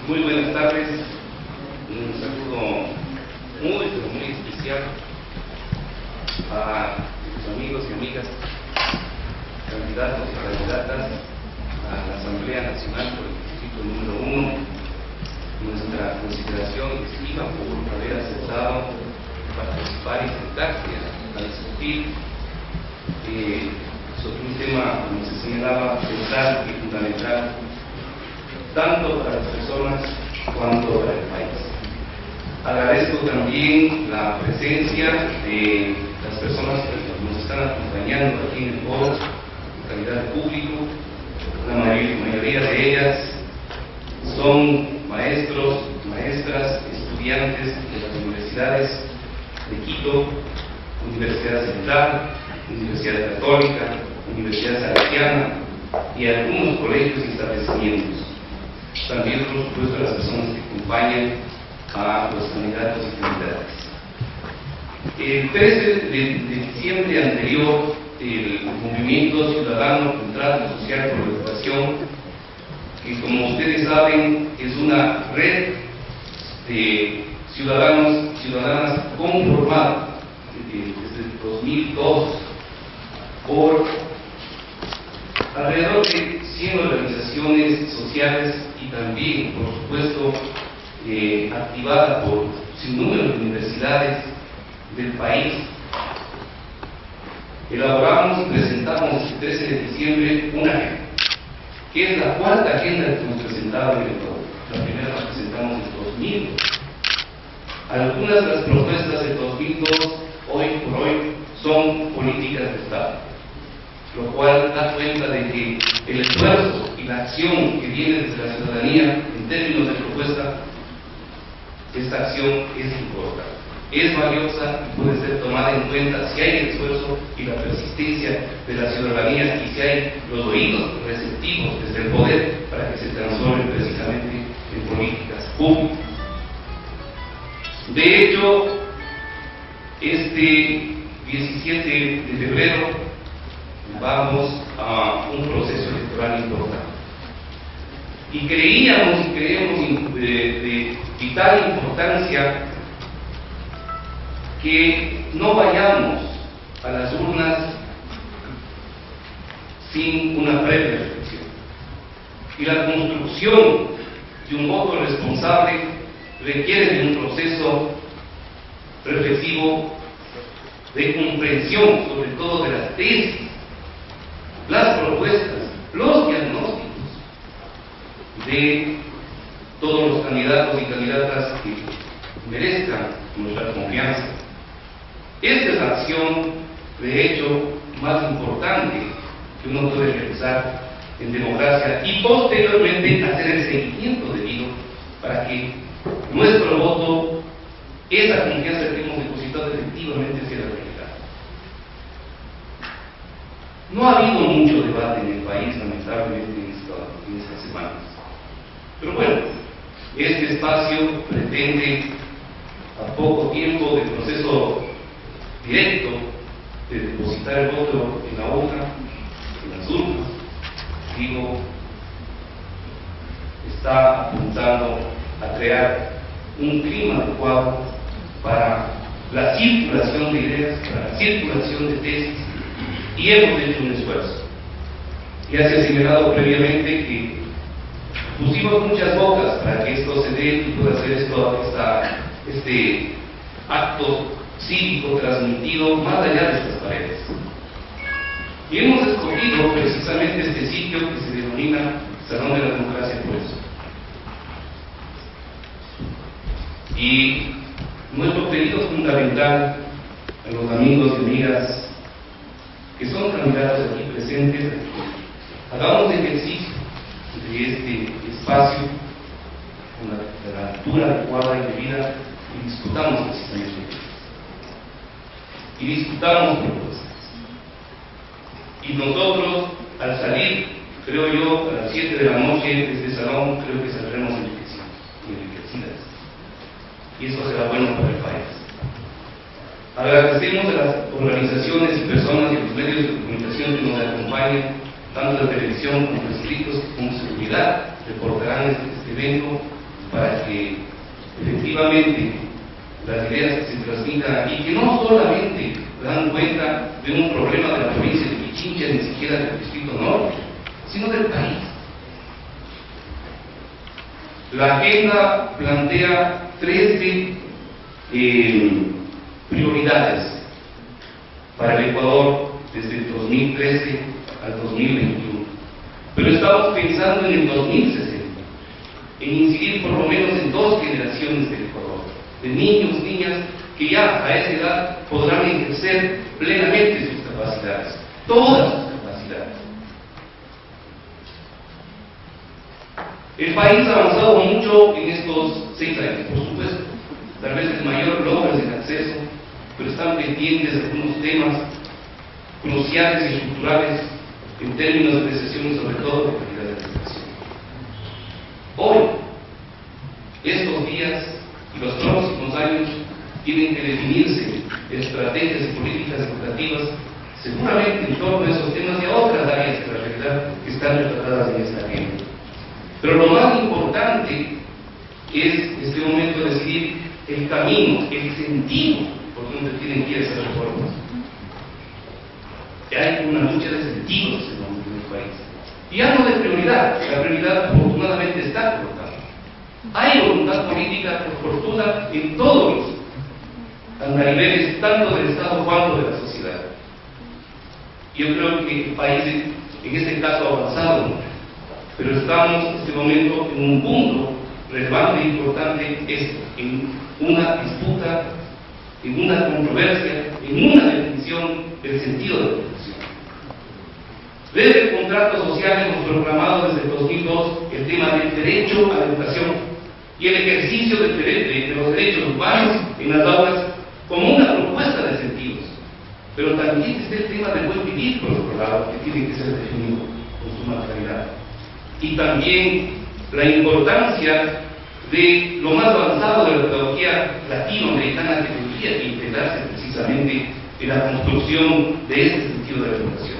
Muy buenas tardes, un saludo muy especial a sus amigos y amigas, candidatos y candidatas a la Asamblea Nacional por el Distrito número 1. Nuestra consideración y estima por haber aceptado participar y sentarse a discutir sobre un tema, como se señalaba, central y fundamental tanto para las personas cuanto para el país. Agradezco también la presencia de las personas que nos están acompañando aquí en el foro en calidad de público. La mayoría de ellas son maestros, maestras, estudiantes de las universidades de Quito, Universidad Central, Universidad Católica, Universidad Salesiana y algunos colegios y establecimientos. También, por supuesto, las personas que acompañan a los candidatos y candidatas. El 13 de diciembre anterior, el Movimiento Ciudadano Contrato Social por la Educación, que como ustedes saben es una red de ciudadanos y ciudadanas conformada desde el 2002 por alrededor de 100 organizaciones sociales y también, por supuesto, activada por un número de universidades del país. Elaboramos y presentamos el 13 de diciembre una agenda, que es la cuarta agenda que hemos presentado en el Ecuador. La primera la presentamos en 2000. Algunas de las propuestas de 2002, hoy por hoy, son políticas de Estado, lo cual da cuenta de que el esfuerzo y la acción que viene desde la ciudadanía en términos de propuesta, esta acción es importante, es valiosa y puede ser tomada en cuenta si hay el esfuerzo y la persistencia de la ciudadanía y si hay los oídos receptivos desde el poder para que se transformen precisamente en políticas públicas. De hecho, este 17 de febrero vamos a un proceso electoral importante. Y creíamos y creemos de vital importancia que no vayamos a las urnas sin una previa reflexión. Y la construcción de un voto responsable requiere de un proceso reflexivo de comprensión, sobre todo de las tesis, las propuestas, los diagnósticos de todos los candidatos y candidatas que merezcan nuestra confianza. Esta es la acción, de hecho, más importante que uno puede realizar en democracia y posteriormente hacer el seguimiento debido para que nuestro voto, esa confianza que hemos depositado efectivamente sea realidad. No ha habido mucho debate en el país, lamentablemente, en estas semanas. Pero bueno, este espacio pretende, a poco tiempo del proceso directo de depositar el voto en la urna, en las urnas, está apuntando a crear un clima adecuado para la circulación de ideas, para la circulación de tesis, y hemos hecho un esfuerzo. Ya se ha señalado previamente que pusimos muchas bocas para que esto se dé y pueda hacer este acto cívico transmitido más allá de estas paredes. Y hemos escogido precisamente este sitio que se denomina Salón de la Democracia por eso. Y nuestro pedido fundamental a los amigos y amigas que son candidatos aquí presentes, hagamos ejercicio de este espacio con la altura adecuada y debida y discutamos precisamente y discutamos propuestas. Y nosotros, al salir, creo yo, a las 7 de la noche de este salón, creo que saldremos enriquecidas. Y eso será bueno para el país. Agradecemos a las organizaciones y personas y los medios de comunicación que nos acompañan, tanto la televisión como los escritos como seguridad, reportarán este evento para que efectivamente las ideas se transmitan aquí, que no solamente dan cuenta de un problema de la provincia de Pichincha, ni siquiera del Distrito Norte, sino del país. La agenda plantea 13 prioridades para el Ecuador desde el 2013 al 2021, pero estamos pensando en el 2060, en incidir por lo menos en 2 generaciones del Ecuador, de niños, niñas, que ya a esa edad podrán ejercer plenamente sus capacidades, todas sus capacidades. El país ha avanzado mucho en estos 6 años, por supuesto. Tal vez el mayor logro es el acceso, pero están pendientes algunos temas cruciales y estructurales en términos de recesión y sobre todo de calidad de la educación. Hoy, estos días y los próximos años tienen que definirse estrategias y políticas educativas seguramente en torno a esos temas y a otras áreas de la realidad que están retratadas en esta agenda. Pero lo más importante es en este momento decidir el camino, el sentido por donde tienen que ir esas reformas. Hay una lucha de sentidos en el país. Y ya no de prioridad, la prioridad afortunadamente está colocada. Hay voluntad política, por fortuna, en todos los niveles, tanto del Estado cuanto de la sociedad. Yo creo que el país en este caso ha avanzado mucho, pero estamos en este momento en un punto relevante e importante, es en una disputa, en una controversia, en una definición del sentido de la educación. Desde el contrato social hemos proclamado desde el 2002 el tema del derecho a la educación y el ejercicio de los derechos humanos en las aulas como una propuesta de sentidos. Pero también está el tema del buen vivir, por otro lado, que tiene que ser definido con suma claridad. Y también la importancia de lo más avanzado de la pedagogía latinoamericana que tendría que integrarse precisamente en la construcción de este sentido de la educación.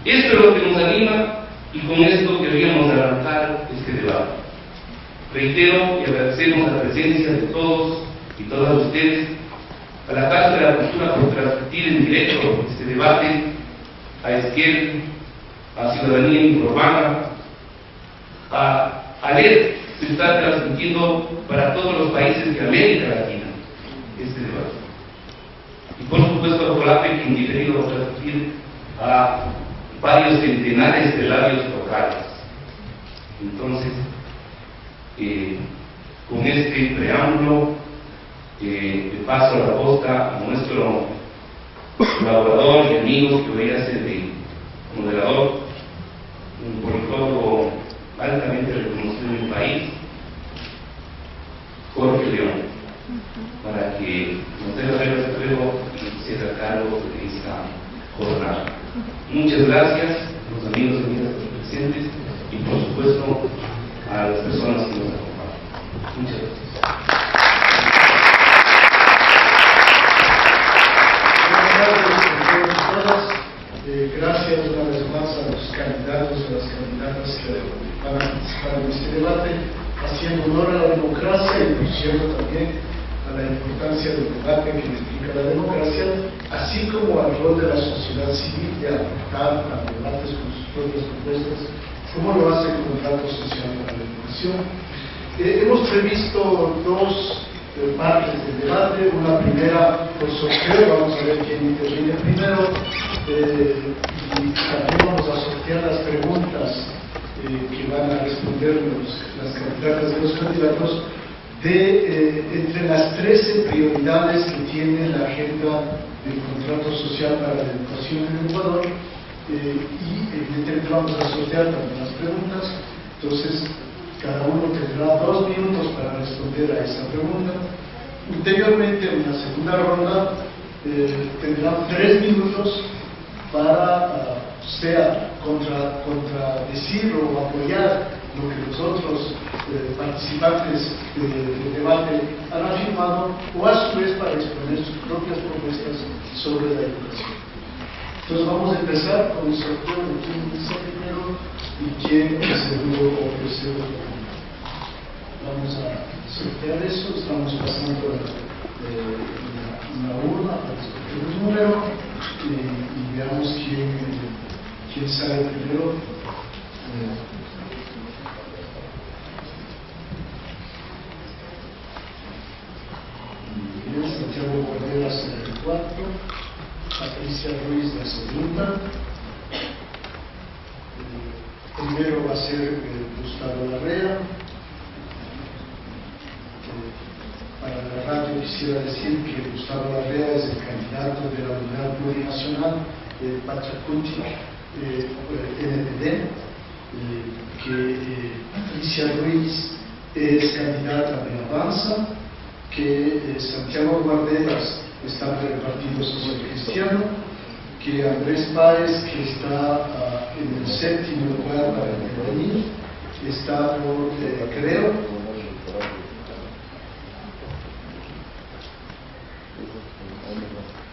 Esto es lo que nos anima y con esto queríamos arrancar este debate. Reitero y agradecemos la presencia de todos y todas ustedes, a la Casa de la Cultura por transmitir en directo este debate, a Esquel, a Ciudadanía Urbana, a ALED, se está transmitiendo para todos los países de América Latina este debate. Y por supuesto a COLAPE, que en diferido va a transmitir a varios centenares de radios locales. Entonces, con este preámbulo, le paso la posta a nuestro colaborador y amigo que voy a ser de moderador, un politólogo altamente reconocido en el país, Jorge León, para que nos dé las reglas de juego y se haga cargo de esta jornada. Muchas gracias a los amigos y amigas presentes y por supuesto a las personas que nos acompañan. Muchas gracias. Gracias una vez más a los candidatos y a las candidatas que van a participar en este debate, haciendo honor a la democracia y por cierto también a la importancia del debate que explica la democracia, así como al rol de la sociedad civil de aportar a debates con sus propias propuestas, como lo hace el contrato social para la educación. Hemos previsto 2 partes del debate, una primera por sorteo, vamos a ver quién interviene primero, y también vamos a sortear las preguntas que van a responder las candidatas de los candidatos entre las 13 prioridades que tiene la agenda del contrato social para la educación en el Ecuador, y evidentemente vamos a sortear también las preguntas. Entonces cada uno tendrá 2 minutos para responder a esa pregunta. Ulteriormente, en la segunda ronda, tendrán 3 minutos para sea contradecir o apoyar lo que los otros participantes del debate han afirmado, o a su vez para exponer sus propias propuestas sobre la educación. Entonces vamos a empezar con el sorteo de quién inicia primero y quién es segundo o tercero. vamos a sortear eso. Estamos pasando una urna para escoger un número y veamos quién sale primero. Santiago Guarderas en el cuarto, Patricia Ruiz la segunda. Primero va a ser Gustavo Larrea. Para la radio quisiera decir que Gustavo Larrea es el candidato de la Unidad Plurinacional Pachacuti NPD, que Patricia Ruiz es candidata de Avanza, que Santiago Guarderas está por el Partido Social Cristiano, que Andrés Páez, que está en el séptimo lugar para intervenir, está por Creo,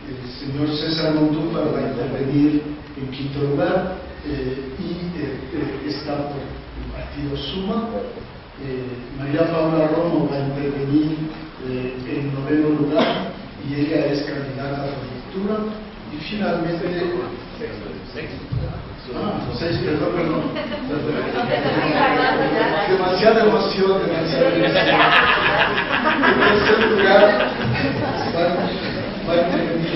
el señor César Montúfar va a intervenir en quinto lugar y está por el Partido Suma. María Paula Romo va a intervenir en noveno lugar y ella es candidata a prefectura. Y finalmente, perdón. Demasiada emoción, demasiada emoción. En tercer lugar va a intervenir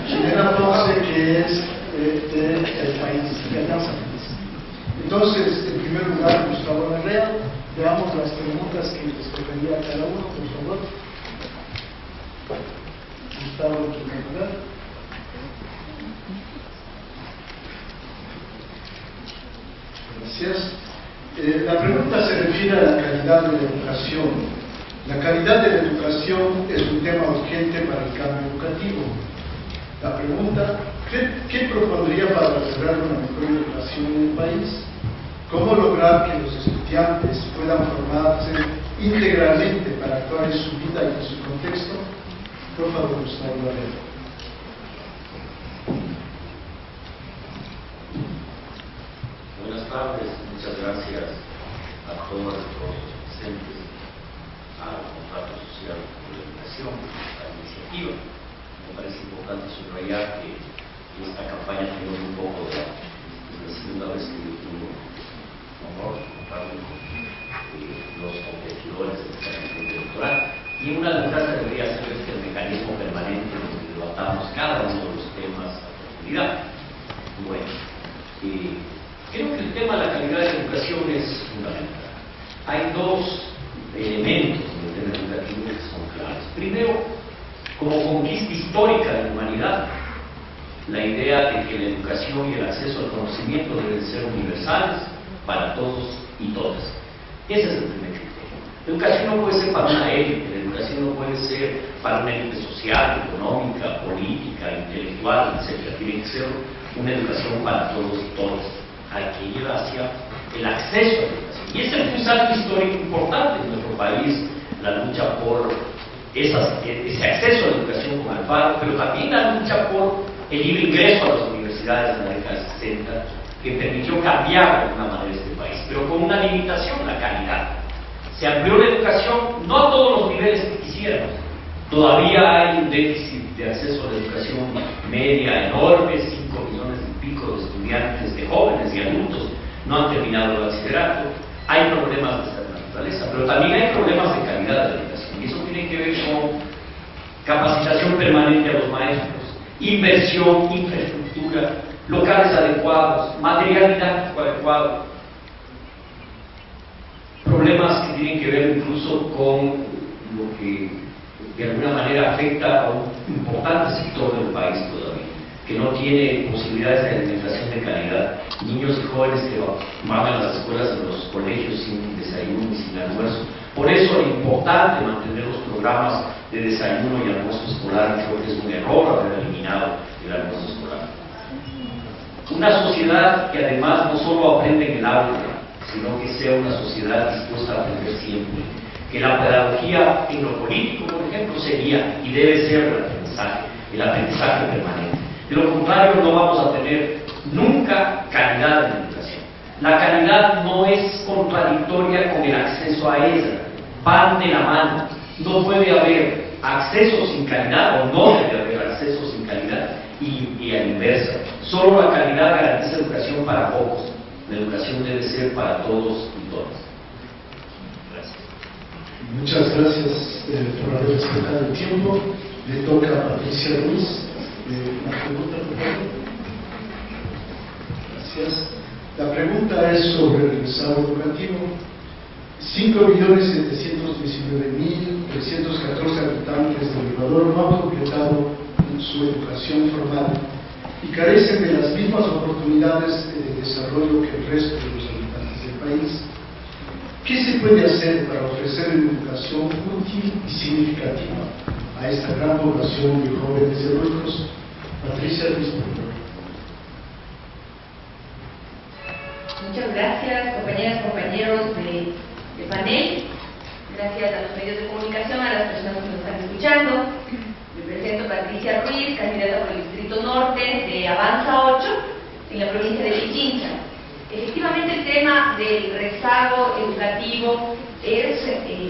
Jimena Ponce, que es del país de Alianza. Entonces, en primer lugar, Gustavo Larrea. Veamos las preguntas que les tocaría a cada uno, por favor. Gustavo, en primer lugar. Gracias. La pregunta se refiere a la calidad de la educación. La calidad de la educación es un tema urgente para el cambio educativo. La pregunta, ¿qué propondría para lograr una mejor educación en el país? ¿Cómo lograr que los estudiantes puedan formarse integralmente para actuar en su vida y en su contexto? Por favor, Gustavo Larrea. Buenas tardes, muchas gracias a todos los presentes al contrato social de la educación, a la iniciativa. Me parece importante subrayar que en esta campaña tenemos un poco de la segunda vez que yo tengo honor de compartir con los competidores del examen electoral. Y una de las cosas debería ser el mecanismo permanente donde debatamos cada uno de los temas a profundidad. Bueno, creo que el tema de la calidad de la educación es fundamental. Hay dos elementos en el tema educativo que son claves. Primero, como conquista histórica de la humanidad, la idea de que la educación y el acceso al conocimiento deben ser universales para todos y todas. Ese es el primer criterio. La educación no puede ser para una élite, la educación no puede ser para una élite social, económica, política, intelectual, etc. Tiene que ser una educación para todos y todas. Hay que ir hacia el acceso a la educación. Y ese es un salto histórico importante en nuestro país, la lucha por ese acceso a la educación con Alfaro, pero también la lucha por el libre ingreso a las universidades en la década de 60, que permitió cambiar de alguna manera este país, pero con una limitación, la calidad. Se amplió la educación, no a todos los niveles que quisiéramos. Todavía hay un déficit de acceso a la educación media enorme, 5 millones y pico de estudiantes, de jóvenes y adultos no han terminado el bachillerato. Hay problemas de esta naturaleza, pero también hay problemas de calidad de la educación, y eso tiene que ver con capacitación permanente a los maestros, inversión, infraestructura, locales adecuados, material didáctico adecuado, problemas que tienen que ver incluso con lo que de alguna manera afecta a un importante sector del país todavía, que no tiene posibilidades de alimentación de calidad, niños y jóvenes que van a las escuelas y los colegios sin desayuno y sin almuerzo. Por eso es importante mantener los programas de desayuno y almuerzo escolar. Creo que es un error haber eliminado el almuerzo escolar. Una sociedad que además no solo aprende en el aula, sino que sea una sociedad dispuesta a aprender siempre. Que la pedagogía en lo político, por ejemplo, sería y debe ser el aprendizaje permanente. De lo contrario, no vamos a tener nunca calidad en la educación. La calidad no es contradictoria con el acceso a ella, van de la mano. No puede haber acceso sin calidad, o no debe haber acceso sin calidad, y a la inversa. Solo la calidad garantiza educación para pocos. La educación debe ser para todos y todas. Gracias. Muchas gracias por haber respetado el tiempo. Le toca a Patricia Ruiz. La pregunta, por favor. Gracias. La pregunta es sobre el rezago educativo. 5.719.314 habitantes del Ecuador no han completado su educación formal y carecen de las mismas oportunidades de desarrollo que el resto de los habitantes del país. ¿Qué se puede hacer para ofrecer una educación útil y significativa a esta gran población de jóvenes y adultos? Patricia Ruiz, por favor. Muchas gracias, compañeras, compañeros de panel. Gracias a los medios de comunicación, a las personas que nos están escuchando. Me presento Patricia Ruiz, candidata por el Distrito Norte de Avanza 8, en la provincia de Pichincha. Efectivamente, el tema del rezago educativo es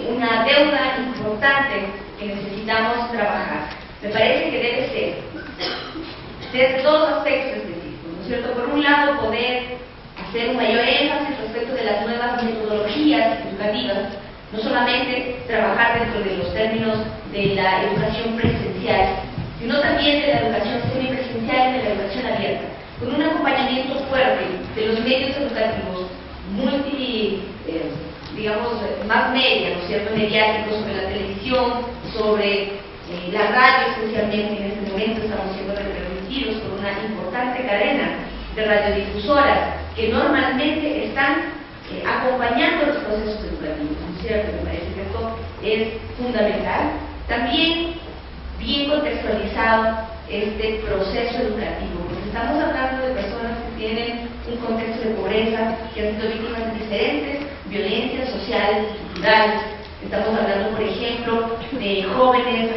una deuda importante que necesitamos trabajar. Me parece que debe ser desde todos los aspectos específicos, ¿no es cierto? Por un lado, poder hacer un mayor énfasis respecto de las nuevas metodologías educativas, no solamente trabajar dentro de los términos de la educación presencial, sino también de la educación semipresencial y de la educación abierta, con un acompañamiento fuerte de los medios educativos más media, ¿no es cierto?, mediáticos, sobre la televisión, sobre la radio, especialmente en este momento estamos siendo retransmitidos por una importante cadena de radiodifusoras que normalmente están acompañando los procesos educativos, ¿no es cierto? Me parece que esto es fundamental. También bien contextualizado este proceso educativo, porque estamos hablando de personas que tienen un contexto de pobreza, que han sido víctimas de diferentes violencias sociales y culturales. Estamos hablando, por ejemplo, de jóvenes,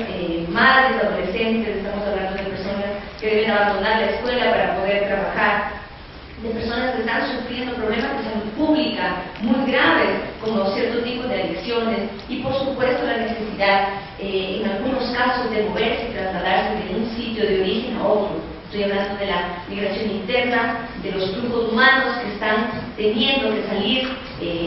madres, adolescentes, estamos hablando de personas que deben abandonar la escuela para poder trabajar, de personas que están sufriendo problemas de salud pública muy graves, como ciertos tipos de adicciones, y por supuesto la necesidad, en algunos casos, de moverse y trasladarse de un sitio de origen a otro. Estoy hablando de la migración interna, de los flujos humanos que están teniendo que salir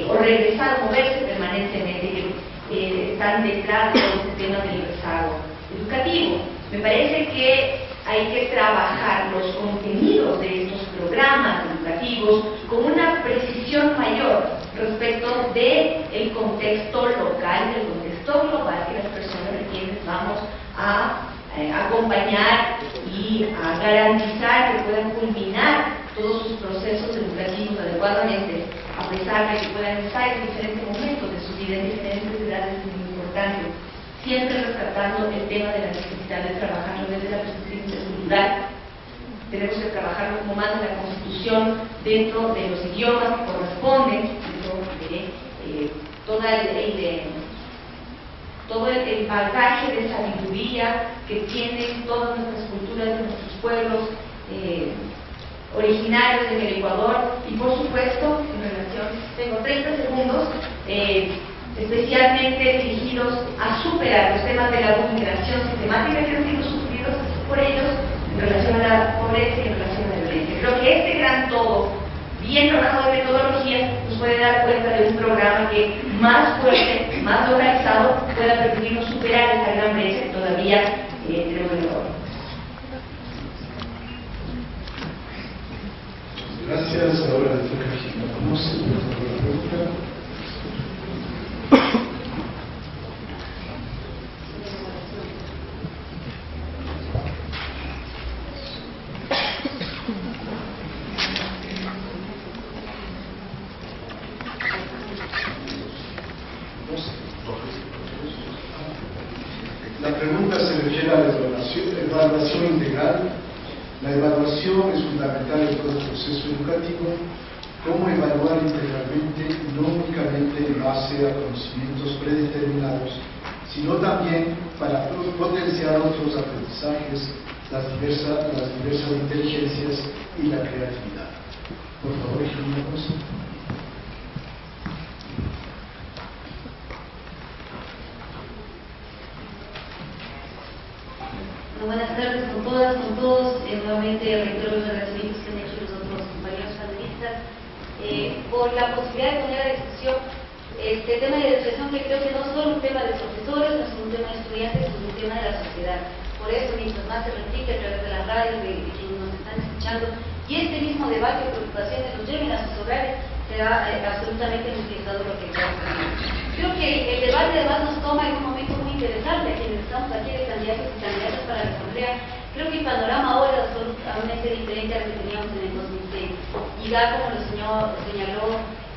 o regresar o moverse permanentemente, que están detrás de este tema del rezago educativo. Me parece que hay que trabajar los contenidos de estos programas educativos con una precisión mayor respecto del contexto local, del contexto global que las personas de quienes vamos a acompañar y a garantizar que puedan culminar todos sus procesos educativos adecuadamente, a pesar de que puedan estar en diferentes momentos de su vida, en diferentes edades. Es muy importante, siempre rescatando el tema de la necesidad de trabajarlo desde la perspectiva intercultural. Tenemos que trabajarlo como manda la Constitución, dentro de los idiomas que corresponden, dentro de todo el bagaje de sabiduría que tienen todas nuestras culturas de nuestros pueblos originarios en el Ecuador. Y por supuesto, en relación, tengo 30 segundos, especialmente dirigidos a superar los temas de la vulneración sistemática que han sido sufridos por ellos en relación a la pobreza y en relación a la violencia. Creo que este gran todo, bien trabajado de metodología, nos puede dar cuenta de un programa que más fuerte, más localizado, pueda permitirnos superar esta gran brecha que todavía tenemos en Ecuador. Gracias. Ahora le toca a Gilda Ponce, por favor, la pregunta. La pregunta se refiere a la evaluación integral. La evaluación es fundamental en todo el proceso educativo. ¿Cómo evaluar integralmente, no únicamente en base a conocimientos predeterminados, sino también para potenciar otros aprendizajes, las diversas inteligencias y la creatividad? Por favor, ingeniemos. Buenas tardes con todas, con todos. Nuevamente reitero los agradecimientos que han hecho los otros compañeros panelistas por la posibilidad de poner a discusión este tema de expresión, que creo que no es solo un tema de profesores, no es solo un tema de estudiantes, es un tema de la sociedad. Por eso, mientras más se replique a través de las radios, de quienes nos están escuchando, y este mismo debate o preocupaciones los lleven a sus hogares, será absolutamente utilizado lo que estamos haciendo. Creo que el debate además nos toma en un momento muy interesante a quienes estamos aquí de candidatos y candidatas para la Asamblea. Creo que el panorama ahora es absolutamente diferente al que teníamos en el 2006. Y ya como lo señaló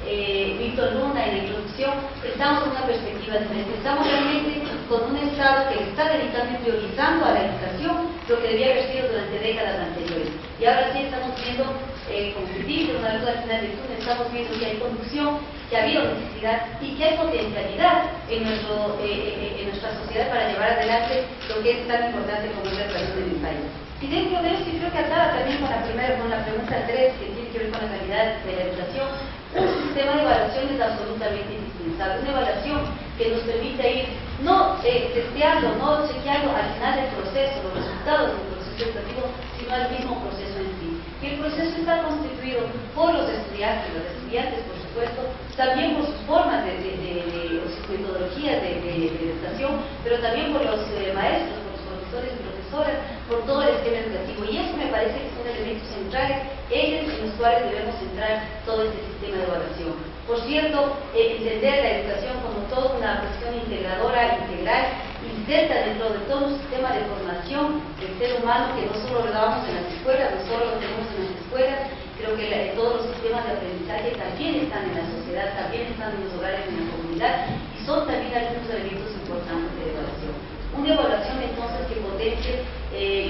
Víctor Luna en la introducción, estamos en una perspectiva diferente. Estamos realmente con un Estado que está dedicando y priorizando a la educación lo que debía haber sido durante décadas anteriores. Y ahora sí estamos viendo, como se dice, una luz al final del túnel, estamos viendo que hay conducción, que ha habido necesidad y que hay potencialidad en nuestra sociedad para llevar adelante lo que es tan importante como es la educación en el país. Y dentro de eso, y creo que atada también con la pregunta 3, que tiene que ver con la calidad de la educación, un sistema de evaluación es absolutamente indispensable, una evaluación que nos permita ir no testeando, no chequeando al final del proceso, los resultados del proceso educativo, sino al mismo proceso en sí. Y el proceso está constituido por los estudiantes, por supuesto, también por sus formas o sus metodologías de educación, pero también por los maestros, por los profesores y profesoras, por todo el esquema educativo. Y eso me parece que son elementos centrales en los cuales debemos centrar todo este sistema de evaluación. Por cierto, entender la educación como toda una cuestión integradora, integral, inserta dentro de todo un sistema de formación del ser humano que no solo lo damos en las escuelas, no solo lo tenemos en las escuelas. Creo que todos los sistemas de aprendizaje también están en la sociedad, también están en los hogares, en la comunidad, y son también algunos elementos importantes de evaluación. Una evaluación entonces que potencie,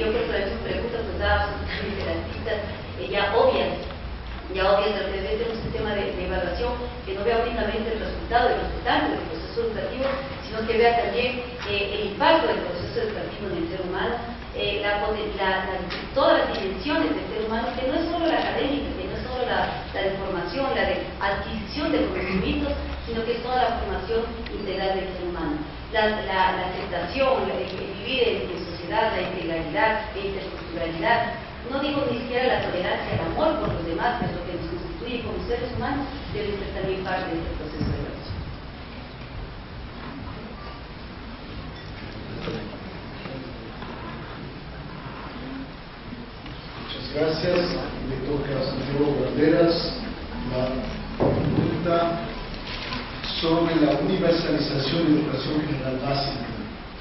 yo creo que las preguntas pues dadas de las pistas ya obvias representa un sistema de evaluación que no vea únicamente el resultado del resultante del proceso educativo, sino que vea también el impacto del proceso educativo en el ser humano, todas las dimensiones del ser humano, que no es solo la académica, que no es solo la de formación, la de adquisición de conocimientos, sino que es toda la formación integral del ser humano. La aceptación, el vivir en sociedad, la integralidad, la interculturalidad, no digo ni siquiera la tolerancia, el amor por los demás, que es lo que nos constituye como seres humanos, debe ser también parte de este proceso de evaluación. Muchas gracias. Le toca a Santiago Banderas la pregunta sobre la universalización de educación general básica.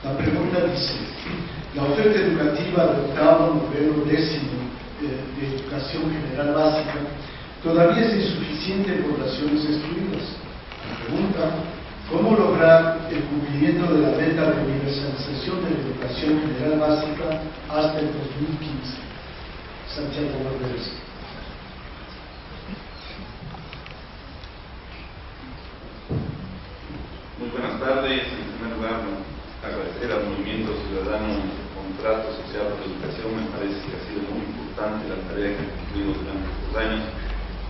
La pregunta dice: la oferta educativa de octavo, noveno, décimo de educación general básica todavía es insuficiente en poblaciones excluidas. La pregunta: ¿cómo lograr el cumplimiento de la meta de universalización de la educación general básica hasta el 2015? Santiago Banderas. Muy buenas tardes. En primer lugar, agradecer al Movimiento Ciudadano Contrato Social por la Educación. Me parece que ha sido muy importante la tarea que ha cumplido durante estos años.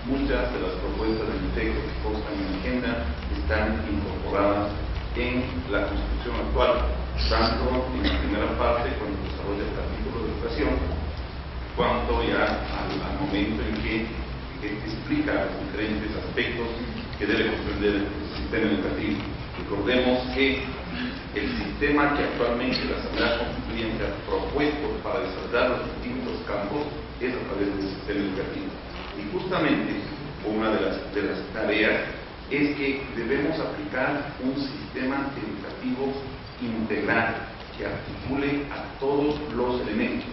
Muchas de las propuestas del texto que constan en la agenda están incorporadas en la Constitución actual, tanto en la primera parte, cuando desarrolla el capítulo de educación, cuanto ya al momento en que explica los diferentes aspectos que debe comprender el sistema educativo. Recordemos que el sistema que actualmente la Asamblea Constituyente ha propuesto para desarrollar los distintos campos es a través del sistema educativo. Y justamente una de las tareas es que debemos aplicar un sistema educativo integral que articule a todos los elementos.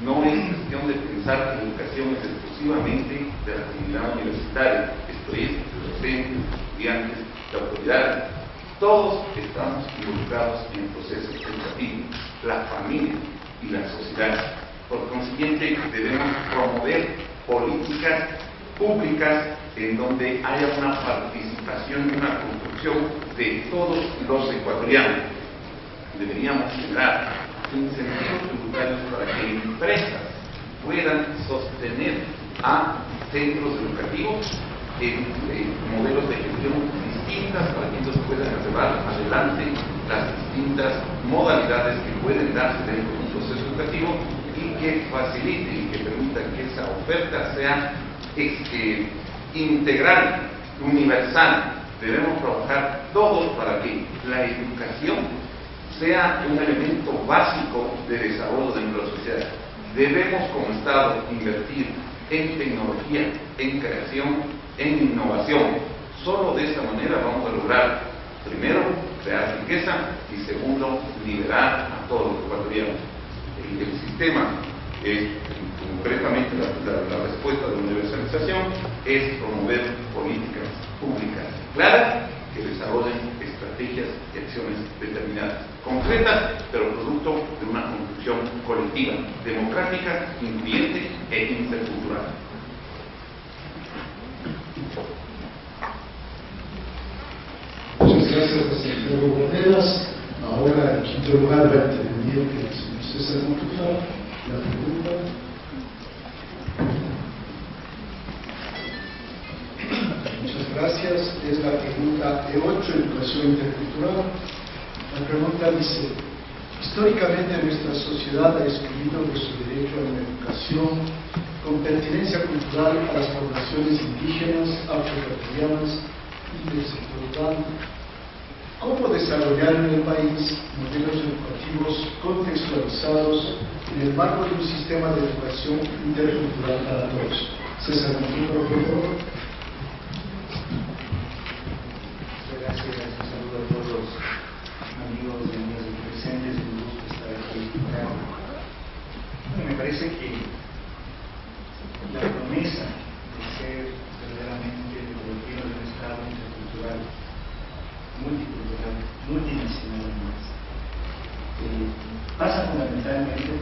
No es cuestión de pensar que la educación es exclusivamente de la comunidad universitaria, esto es, de docentes, estudiantes, de autoridades. Todos estamos involucrados en el proceso educativo, la familia y la sociedad. Por consiguiente, debemos promover políticas públicas en donde haya una participación y una construcción de todos los ecuatorianos. Deberíamos generar incentivos tributarios para que empresas puedan sostener a centros educativos en modelos de gestión distintas para que ellos puedan llevar adelante las distintas modalidades que pueden darse dentro de un proceso educativo y que facilite y que permita que esa oferta sea integral, universal. Debemos trabajar todos para que la educación sea un elemento básico de desarrollo dentro de la sociedad. Debemos como Estado invertir en tecnología, en creación, en innovación. Solo de esa manera vamos a lograr, primero, crear riqueza y segundo, liberar a todos los ecuatorianos. El sistema, concretamente la respuesta de la universalización, es promover políticas públicas claras que desarrollen estrategias y acciones determinadas, concretas, pero producto de una construcción colectiva, democrática, incluyente e intercultural. Muchas gracias, Santiago Guarderas. Ahora, en quinto lugar, va a intervenir el señor César Montúfar. La pregunta. Muchas gracias. Es la pregunta E8, Educación Intercultural. La pregunta dice: históricamente nuestra sociedad ha excluido de su derecho a la educación con pertinencia cultural a las poblaciones indígenas, afroecuatorianas y del sector urbano. ¿Cómo desarrollar en el país modelos educativos contextualizados en el marco de un sistema de educación intercultural para todos? César Montúfar, por favor. Gracias, un saludo a todos los amigos y amigas presentes, un gusto estar aquí. Bueno, me parece que la promesa de ser verdaderamente el gobierno de un Estado intercultural, multicultural, multinacional pasa fundamentalmente por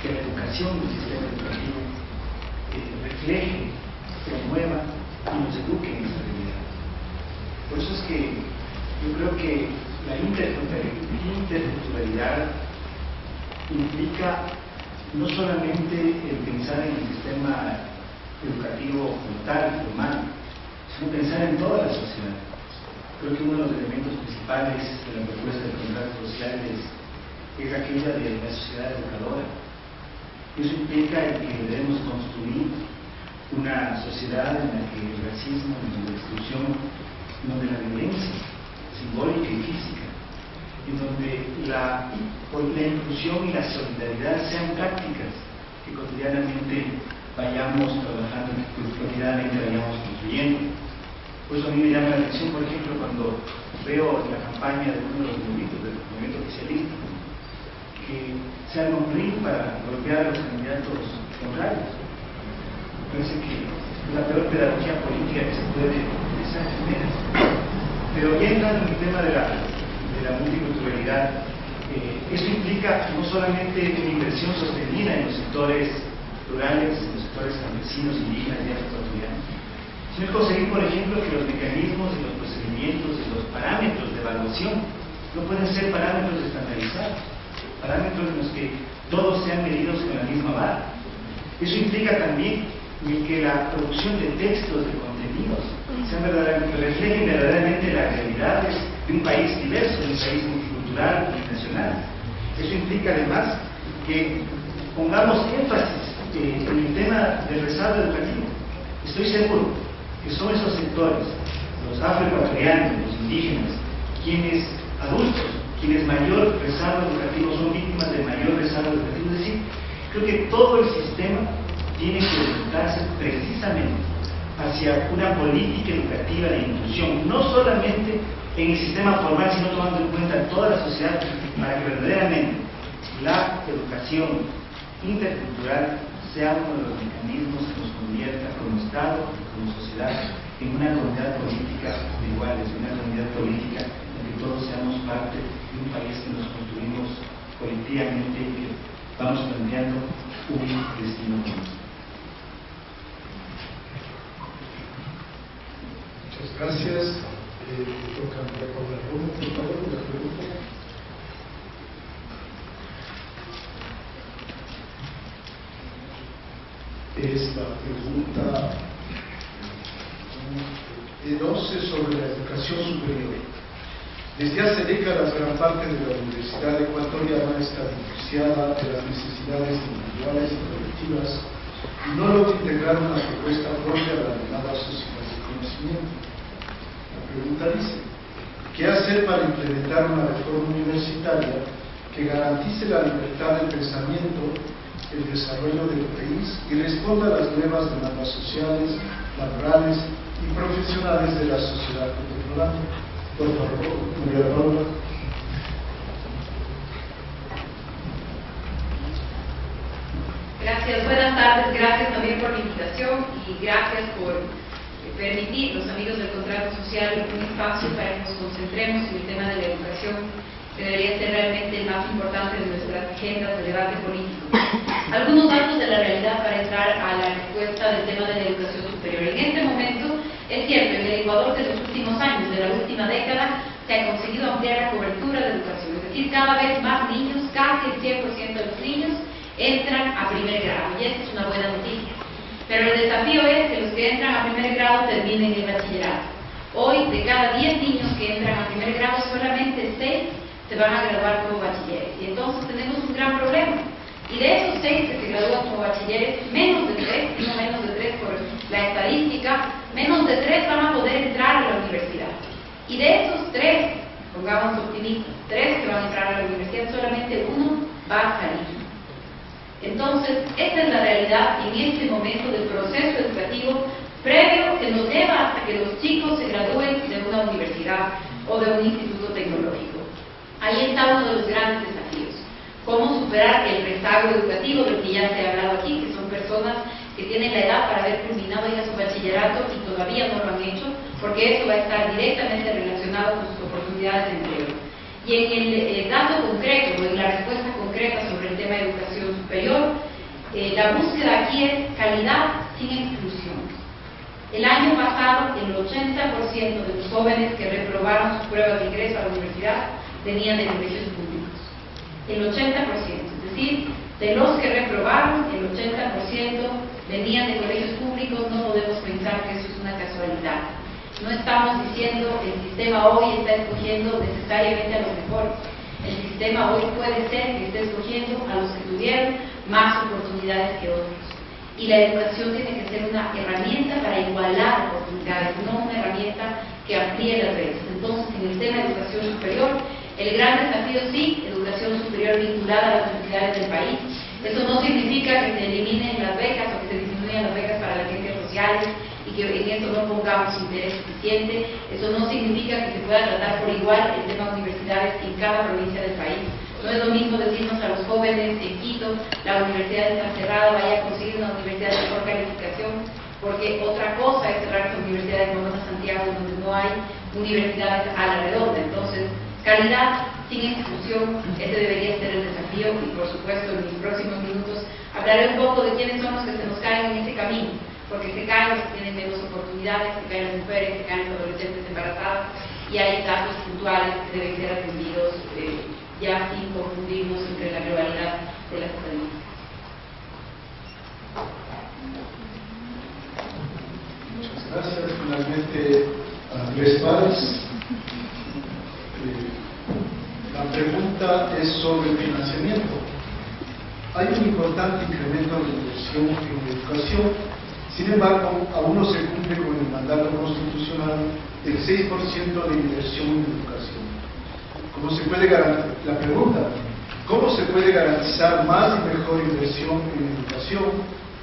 que la educación del sistema educativo refleje, promueva y nos eduque en esta realidad. Por eso es que yo creo que la interculturalidad implica no solamente el pensar en el sistema educativo como tal, formal, sino pensar en toda la sociedad. Creo que uno de los elementos principales de la propuesta de contratos sociales es aquella de la sociedad educadora. Eso implica que debemos construir una sociedad en la que el racismo, en la exclusión, donde la violencia simbólica y física, en donde la inclusión y la solidaridad sean prácticas que cotidianamente vayamos trabajando, que cotidianamente vayamos construyendo. Por eso a mí me llama la atención, por ejemplo, cuando veo la campaña de uno de los movimientos, del movimiento oficialista, que se arma un ring para golpear a los candidatos contrarios. Me parece que es la peor pedagogía política que se puede utilizar en menos. Pero yendo en el tema de la multiculturalidad, eso implica no solamente una inversión sostenida en los sectores rurales, en los sectores campesinos, indígenas y afroecuatorianos, sino conseguir, por ejemplo, que los mecanismos y los procedimientos y los parámetros de evaluación no pueden ser parámetros estandarizados, parámetros en los que todos sean medidos con la misma vara. Eso implica también que la producción de textos, de contenidos, reflejen verdaderamente las realidades de un país diverso, de un país multicultural, multinacional. Eso implica además que pongamos énfasis en el tema del rezago educativo. Estoy seguro que son esos sectores, los afroecuatorianos, los indígenas, quienes adultos, quienes mayor rezago educativo, son víctimas de mayor rezago educativo. Es decir, creo que todo el sistema tiene que orientarse precisamente hacia una política educativa de inclusión, no solamente en el sistema formal, sino tomando en cuenta toda la sociedad, para que verdaderamente la educación intercultural sea uno de los mecanismos que nos convierta como Estado y como sociedad en una comunidad política de iguales, en una comunidad política en que todos seamos parte de un país que nos construimos colectivamente y que vamos planteando un destino común. Muchas gracias. Toca por la pregunta, por favor, la pregunta. es la pregunta 12 sobre la educación superior. Desde hace décadas gran parte de la Universidad Ecuatoriana está divorciada de las necesidades individuales y colectivas y no logra integrar una propuesta propia a la llamada sociedad de conocimiento. La pregunta dice: ¿qué hacer para implementar una reforma universitaria que garantice la libertad de pensamiento, el desarrollo del país y responda a las nuevas demandas sociales, laborales y profesionales de la sociedad contemporánea? Por favor, María Paula. Gracias, buenas tardes, gracias también por la invitación y gracias por permitir, los amigos del contrato social, un espacio para que nos concentremos en el tema de la educación, que debería ser realmente el más importante de nuestras agendas de debate político. Algunos datos de la realidad para entrar a la respuesta del tema de la educación superior. En este momento, es cierto, en el Ecuador de los últimos años, de la última década, se ha conseguido ampliar la cobertura de educación, es decir, cada vez más niños, casi el 100% de los niños, entran a primer grado, y esta es una buena noticia. Pero el desafío es que los que entran a primer grado terminen el bachillerato. Hoy, de cada 10 niños que entran a primer grado, solamente 6 se van a graduar como bachilleres. Y entonces tenemos un gran problema. Y de esos 6 que se gradúan como bachilleres, menos de 3, no menos de 3 por la estadística, menos de 3 van a poder entrar a la universidad. Y de esos 3, pongamos optimistas, 3 que van a entrar a la universidad, solamente 1 va a salir. Entonces, esta es la realidad en este momento del proceso educativo previo que nos lleva hasta que los chicos se gradúen de una universidad o de un instituto tecnológico. Ahí está uno de los grandes desafíos. Cómo superar el rezago educativo del que ya se ha hablado aquí, que son personas que tienen la edad para haber culminado ya su bachillerato y todavía no lo han hecho, porque eso va a estar directamente relacionado con sus oportunidades de empleo. Y en el dato concreto, o en la respuesta concreta sobre el tema de educación superior, la búsqueda aquí es calidad sin exclusión. El año pasado, el 80% de los jóvenes que reprobaron sus pruebas de ingreso a la universidad venían de colegios públicos. El 80%, es decir, de los que reprobaron, el 80% venían de colegios públicos. No podemos pensar que eso es una casualidad. No estamos diciendo el sistema hoy está escogiendo necesariamente a los mejores. El sistema hoy puede ser que esté escogiendo a los que tuvieron más oportunidades que otros. Y la educación tiene que ser una herramienta para igualar oportunidades, no una herramienta que amplíe las brechas. Entonces, en el tema de educación superior, el gran desafío sí, educación superior vinculada a las necesidades del país. Eso no significa que se eliminen las becas o que se disminuyan las becas para las ciencias sociales y que en esto no pongamos interés suficiente. Eso no significa que se pueda tratar por igual el tema de universidades en cada provincia del país. No es lo mismo decirnos a los jóvenes en Quito, la universidad está cerrada, vaya a conseguir una universidad de mejor calificación, porque otra cosa es cerrar esa universidad como en Santiago, donde no hay universidades a la redonda. Entonces, calidad sin exclusión, ese debería ser el desafío, y por supuesto en mis próximos minutos hablaré un poco de quiénes son los que se nos caen en ese camino, porque se caen los que tienen menos oportunidades, se caen las mujeres, se caen los adolescentes embarazadas, y hay datos puntuales que deben ser atendidos ya sin confundirnos entre la globalidad de las estadísticas. Muchas gracias. Finalmente, Andrés Páez. La pregunta es sobre el financiamiento. Hay un importante incremento de inversión en educación, sin embargo, aún no se cumple con el mandato constitucional del 6% de inversión en educación. ¿Cómo se puede garantizar? La pregunta, ¿cómo se puede garantizar más y mejor inversión en educación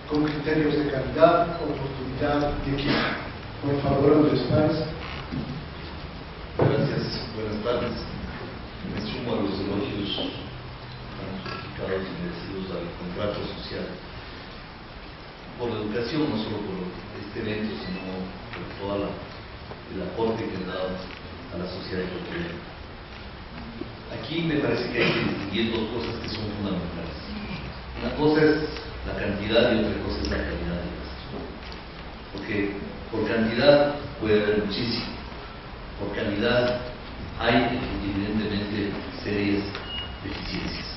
con criterios de calidad, oportunidad y equidad? Por favor, Andrés Páez. Gracias, buenas tardes. Me sumo a los elogios tan justificados y merecidos al contrato social por la educación, no solo por este evento, sino por todo el aporte que han dado a la sociedad ecuatoriana. Aquí me parece que hay que distinguir dos cosas que son fundamentales. Una cosa es la cantidad y otra cosa es la calidad de la educación. Porque por cantidad puede haber muchísimo, por calidad hay evidentemente serias deficiencias.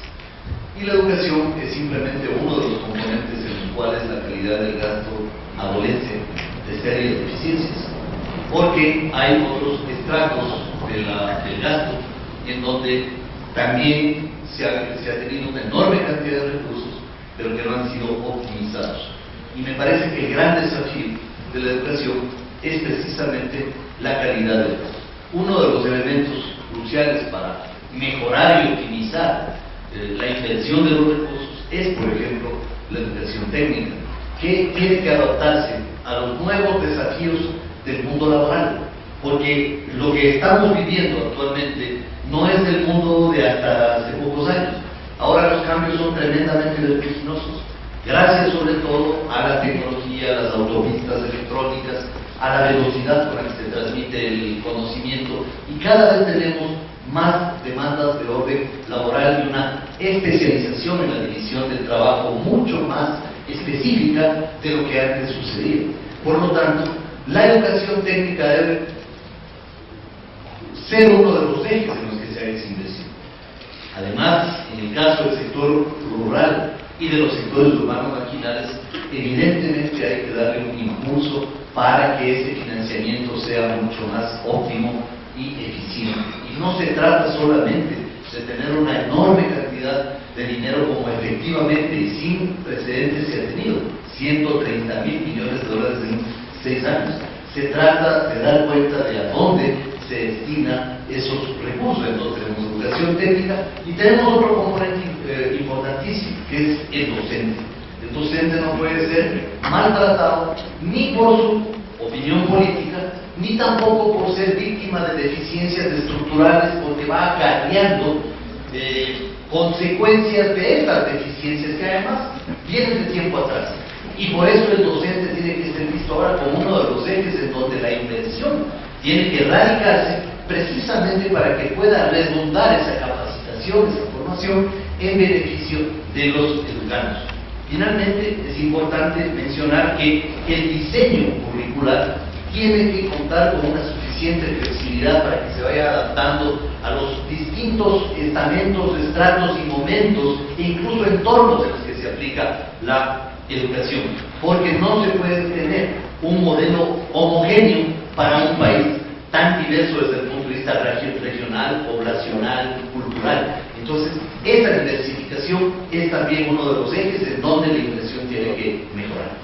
Y Y la educación es simplemente uno de los componentes en los cuales la calidad del gasto adolece de serias deficiencias, porque hay otros estratos del gasto en donde también se ha tenido una enorme cantidad de recursos, pero que no han sido optimizados. Y me parece que el gran desafío de la educación es precisamente la calidad del gasto. Uno de los elementos cruciales para mejorar y optimizar la inversión de los recursos es, por ejemplo, la educación técnica, que tiene que adaptarse a los nuevos desafíos del mundo laboral, porque lo que estamos viviendo actualmente no es del mundo de hasta hace pocos años. Ahora los cambios son tremendamente vertiginosos, gracias sobre todo a la tecnología, a las autopistas electrónicas, a la velocidad con la que se transmite el conocimiento, y cada vez tenemos más demandas de orden laboral y una especialización en la división del trabajo mucho más específica de lo que antes sucedía. Por lo tanto, la educación técnica debe ser uno de los ejes en los que se haga esa inversión. Además, en el caso del sector rural y de los sectores urbanos marginales, evidentemente hay que darle un impulso para que ese financiamiento sea mucho más óptimo y eficiente. Y no se trata solamente de tener una enorme cantidad de dinero como efectivamente y sin precedentes se ha tenido, 130.000 millones de dólares en 6 años. Se trata de dar cuenta de a dónde se destina esos recursos. Entonces tenemos educación técnica y tenemos otro componente importantísimo, que es el docente. El docente no puede ser maltratado ni por su opinión política, ni tampoco por ser víctima de deficiencias estructurales, porque va acarreando consecuencias de estas deficiencias que además vienen de tiempo atrás. Y por eso el docente tiene que ser visto ahora como uno de los ejes en donde la inversión tiene que radicarse, precisamente para que pueda redundar esa capacitación, esa formación en beneficio de los educandos. Finalmente, es importante mencionar que el diseño curricular tiene que contar con una suficiente flexibilidad para que se vaya adaptando a los distintos estamentos, estratos y momentos e incluso entornos en los que se aplica la educación, porque no se puede tener un modelo homogéneo para un país tan diverso desde el punto de vista regional, poblacional, cultural. Entonces, esa diversificación es también uno de los ejes en donde la inversión tiene que mejorar.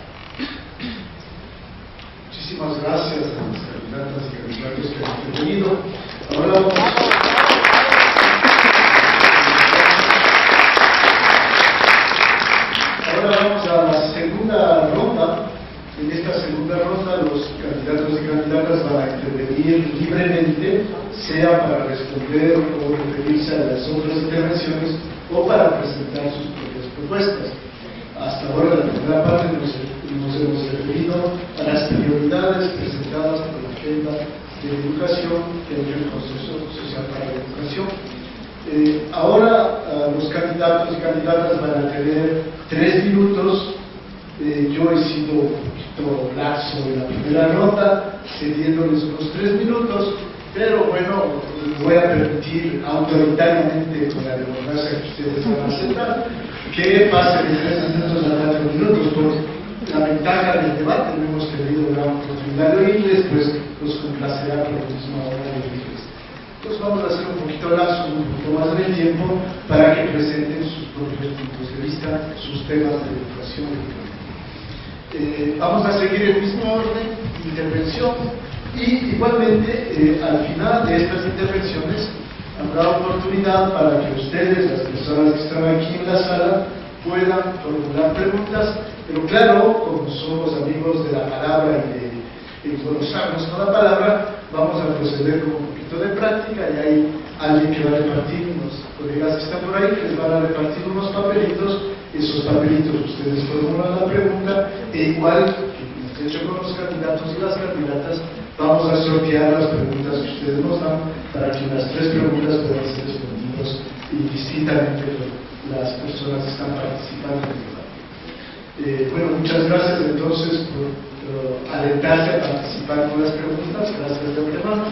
Muchísimas gracias a los candidatas y candidatos que han intervenido. Ahora vamos a la segunda ronda. En esta segunda ronda los candidatos y candidatas van a intervenir libremente, sea para responder o referirse a las otras intervenciones o para presentar sus propias propuestas. Hasta ahora, en la primera parte, nos hemos referido a las prioridades presentadas por la agenda de educación en el Consejo Social para la Educación. Ahora los candidatos y candidatas van a tener 3 minutos. Yo he sido un poquito laxo en la primera ronda, cediéndoles unos 3 minutos, pero bueno, voy a permitir autoritariamente, con la democracia que ustedes van a aceptar, que pase de 3 minutos a 4 minutos, por la ventaja del debate. No hemos tenido gran oportunidad de oírles, pues nos complacerá por la misma hora de oírles. Entonces vamos a hacer un poquito laxo, un poquito más de tiempo, para que presenten sus propios puntos de vista, sus temas de educación. Vamos a seguir el mismo orden de intervención y igualmente al final de estas intervenciones habrá oportunidad para que ustedes, las personas que están aquí en la sala, puedan formular preguntas, pero claro, como somos amigos de la palabra y de conocernos con la palabra, vamos a proceder con un poquito de práctica, y hay alguien que va a repartir, unos colegas que están por ahí, que les van a repartir unos papelitos. Esos papelitos ustedes formulan la pregunta, e igual que hemos hecho con los candidatos y las candidatas, vamos a sortear las preguntas que ustedes nos dan para que las 3 preguntas puedan ser respondidas indistintamente por las personas que están participando en el debate. Bueno, muchas gracias entonces por alentarse a participar con las preguntas, gracias de antemano,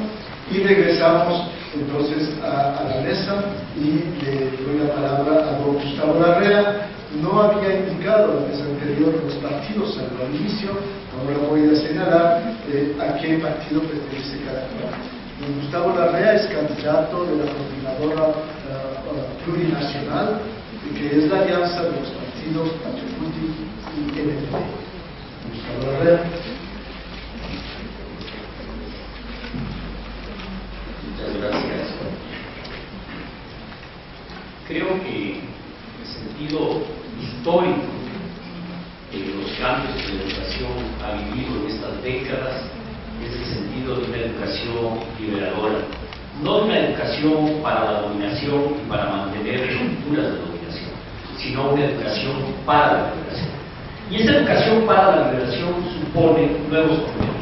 y regresamos entonces a la mesa y le doy la palabra a don Gustavo Larrea. No había indicado en la mesa anterior los partidos al inicio, ahora voy a señalar a qué partido pertenece cada cual. Don Gustavo Larrea es candidato de la coordinadora plurinacional, que es la alianza de los partidos Pachacuti y MPD. Gustavo Larrea. Muchas gracias. Creo que el sentido histórico de los cambios que la educación ha vivido en estas décadas es el sentido de una educación liberadora, no de una educación para la dominación y para mantener estructuras de dominación, sino una educación para la liberación. Y esa educación para la liberación supone nuevos objetivos,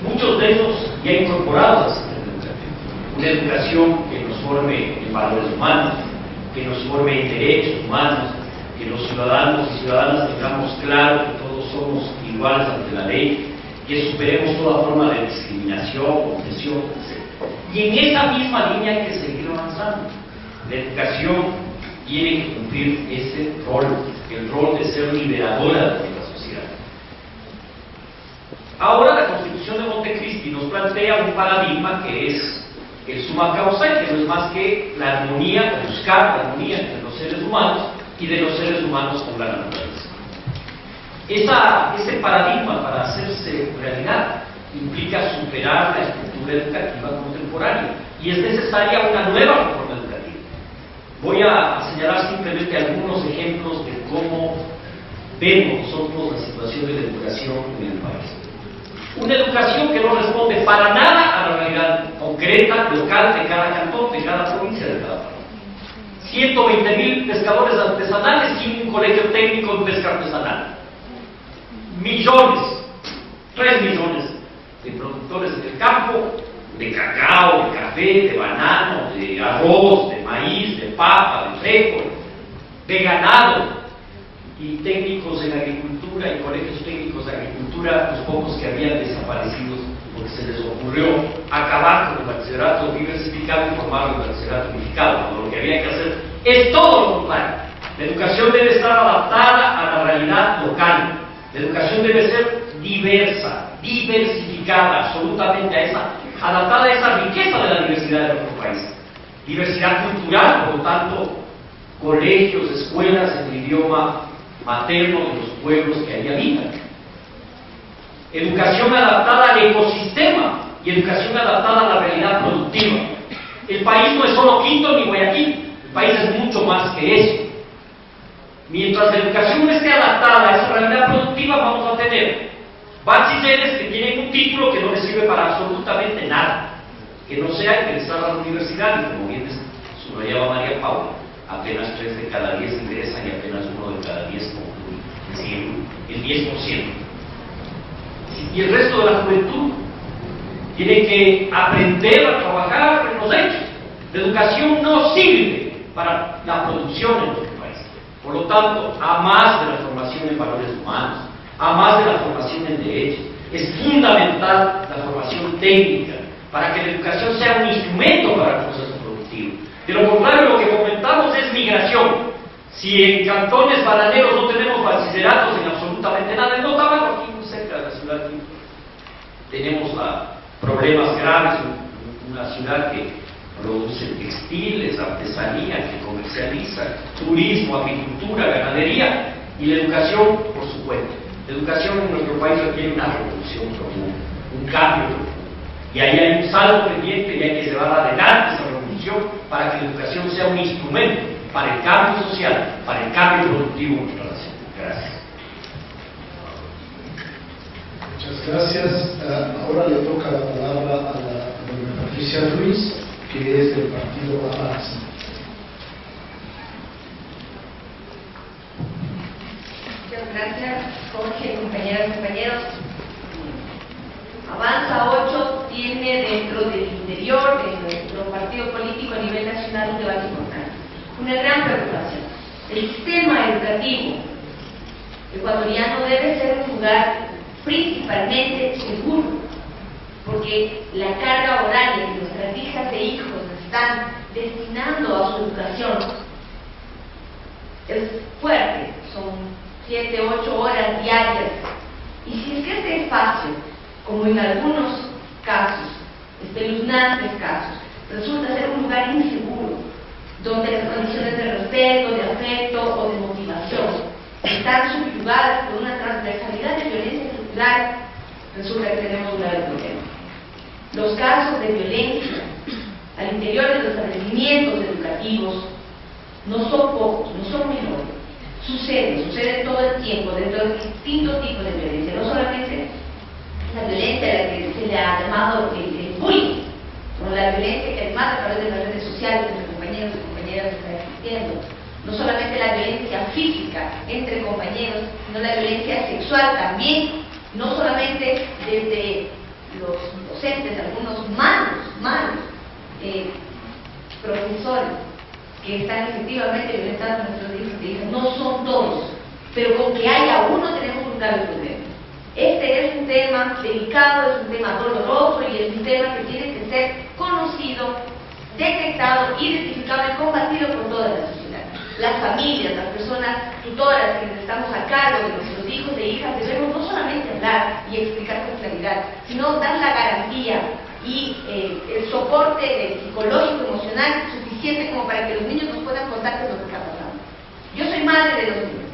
muchos de ellos ya incorporados al sistema educativo. Una educación que nos forme en valores humanos, que nos forme en derechos humanos, que los ciudadanos y ciudadanas tengamos claro que todos somos iguales ante la ley, que superemos toda forma de discriminación, opresión, etc. Y en esa misma línea hay que seguir avanzando. La educación tiene que cumplir ese rol, el rol de ser liberadora de la sociedad. Ahora la Constitución de Montecristi nos plantea un paradigma que es el summa causa, y que no es más que la armonía, buscar la armonía entre los seres humanos y de los seres humanos con la naturaleza. Ese paradigma, para hacerse realidad, implica superar la estructura educativa contemporánea, y es necesaria una nueva reforma educativa. Voy a señalar simplemente algunos ejemplos de cómo vemos nosotros la situación de la educación en el país. Una educación que no responde para nada a la realidad concreta, local de cada cantón, de cada provincia, de cada país. 120.000 pescadores artesanales sin un colegio técnico en pesca artesanal. 3 millones de productores del campo, de cacao, de café, de banano, de arroz, de maíz, de papa, de frijol, de ganado, y técnicos en agricultura y colegios técnicos de agricultura, los pocos que habían desaparecido porque se les ocurrió acabar con el bachillerato diversificado y formar el bachillerato unificado, cuando lo que había que hacer es todo lo contrario. La educación debe estar adaptada a la realidad local. La educación debe ser diversa, diversificada, absolutamente adaptada a esa riqueza de la diversidad de nuestro país. Diversidad cultural, por lo tanto, colegios, escuelas en el idioma materno de los pueblos que allí habitan. Educación adaptada al ecosistema y educación adaptada a la realidad productiva. El país no es solo Quito ni Guayaquil, el país es mucho más que eso. Mientras la educación no esté adaptada a esa realidad productiva, vamos a tener bachilleres que tienen un título que no les sirve para absolutamente nada, que no sea ingresar a la universidad, y como bien subrayaba María Paula, apenas 3 de cada 10 ingresan y apenas 1 de cada 10 concluyen, es decir, el 10%. Y el resto de la juventud tiene que aprender a trabajar en los hechos. La educación no sirve para la producción en nuestro país. Por lo tanto, a más de la formación en valores humanos, a más de la formación en derechos, es fundamental la formación técnica para que la educación sea un instrumento para el proceso productivo. De lo contrario, lo que comentamos es migración. Si en cantones bananeros no tenemos bachilleratos en absolutamente nada, en Otavalo, aquí muy cerca de la ciudad de Quito, tenemos problemas graves, una ciudad que produce textiles, artesanía, que comercializa, turismo, agricultura, ganadería, y la educación por su cuenta. La educación en nuestro país requiere una revolución profunda, un cambio profundo. Y ahí hay un salto pendiente y hay que llevar adelante esa revolución para que la educación sea un instrumento para el cambio social, para el cambio productivo en nuestra nación. Gracias. Muchas gracias. Ahora le toca la palabra a la doña Patricia Ruiz, que es del partido Avanza. Muchas gracias, Jorge, compañeras y compañeros. Avanza 8 tiene dentro del interior de nuestro partido político a nivel nacional un debate importante, una gran preocupación. El sistema educativo ecuatoriano debe ser un lugar principalmente seguro, porque la carga horaria que nuestras hijas e hijos están destinando a su educación es fuerte, son 7, 8 horas diarias, y si es que este espacio, como en algunos casos, espeluznantes casos, resulta ser un lugar inseguro, donde las condiciones de respeto, de afecto o de motivación están subyugadas por una transversalidad de violencia estructural, resulta que tenemos un grave problema. Los casos de violencia al interior de los establecimientos educativos no son pocos, no son menores. Sucede todo el tiempo dentro de distintos tipos de violencia, no solamente la violencia a la que se le ha llamado el bullying, o la violencia que además a través de las redes sociales entre compañeros y compañeras está existiendo, no solamente la violencia física entre compañeros, sino la violencia sexual también, no solamente desde los docentes, algunos malos profesores que están efectivamente violentando a nuestros hijos y hijas, no son todos, pero con que haya uno tenemos un grave problema. Este es un tema delicado, es un tema doloroso y es un tema que tiene que ser conocido, detectado, identificado y combatido por toda la sociedad. Las familias, las personas tutoras que estamos a cargo de nuestros hijos e hijas debemos no solamente hablar y explicar con claridad, sino dar la garantía y el soporte psicológico, emocional suficiente como para que los niños nos puedan contar qué es lo que está pasando. Yo soy madre de 2 niños,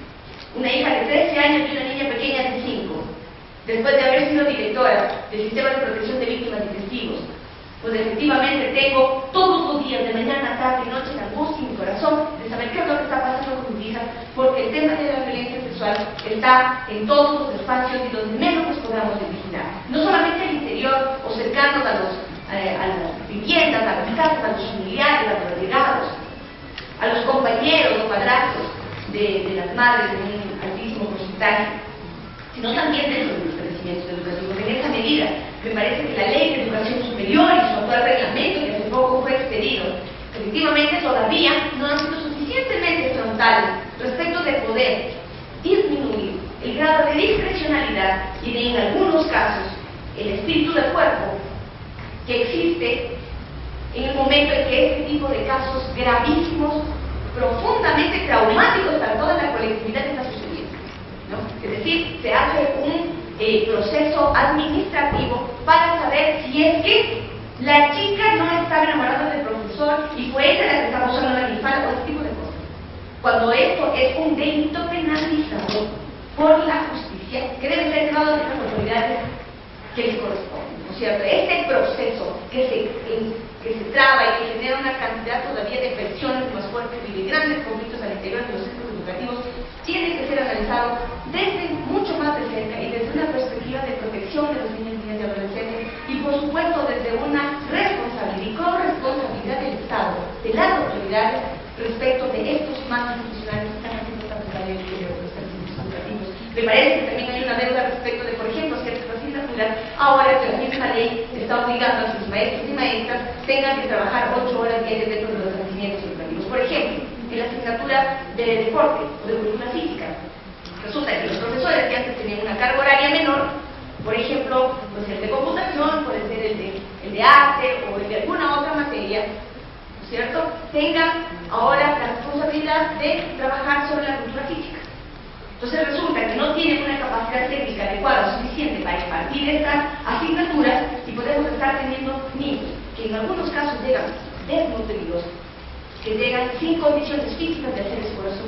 una hija de 13 años y una niña pequeña de 5. Después de haber sido directora del Sistema de Protección de Víctimas y Testigos, pues efectivamente tengo todos los días, de mañana, tarde y noche, la angustia en mi corazón de saber qué es lo que está pasando con mis hijas, porque el tema de la violencia sexual está en todos los espacios y donde menos nos podamos vigilar. No solamente al interior o cercanos a las viviendas, a las casas, a los familiares, a los allegados, a los compañeros o padrastros de las madres en un altísimo porcentaje, sino también dentro de los establecimientos educativos. En esa medida, me parece que la Ley de Educación Superior y su actual reglamento, que hace poco fue expedido, efectivamente todavía no han sido suficientemente frontales respecto de poder disminuir el grado de discrecionalidad y de, en algunos casos, el espíritu del cuerpo que existe en el momento en que este tipo de casos gravísimos, profundamente traumáticos para toda la colectividad está sucediendo, ¿no? Es decir, se hace un proceso administrativo para saber si es que la chica no estaba enamorada del profesor y fue ella la que estaba usando la minifalda o ese tipo de cosas. Cuando esto es un delito penalizado por la justicia, que debe ser llevado a las autoridades que le corresponden, ¿no es cierto? Este proceso que se traba y que genera una cantidad todavía de presiones más fuertes y de grandes conflictos al interior de los centros educativos, tiene que ser analizado desde mucho más de cerca y desde una perspectiva de protección de los niños, niñas y adolescentes, y por supuesto desde una responsabilidad y corresponsabilidad del Estado, de las autoridades, respecto de estos más institucionales que están haciendo tanto daño al interior de los centros educativos. Me parece que también hay una deuda respecto de, por ejemplo, ciertas asignaturas, ahora que la misma ley está obligando a que los maestros y maestras tengan que trabajar 8 horas diarias dentro de los establecimientos educativos. Por ejemplo, en la asignatura de deporte o de cultura física, resulta que los profesores que antes tenían una carga horaria menor, por ejemplo, pues el de computación, puede ser el de arte o el de alguna otra materia, ¿no es cierto?, tengan ahora la responsabilidad de trabajar sobre la cultura física. Entonces resulta que no tienen una capacidad técnica adecuada suficiente para impartir estas asignaturas y podemos estar teniendo niños que en algunos casos llegan desnutridos, que llegan sin condiciones físicas de hacer esfuerzo,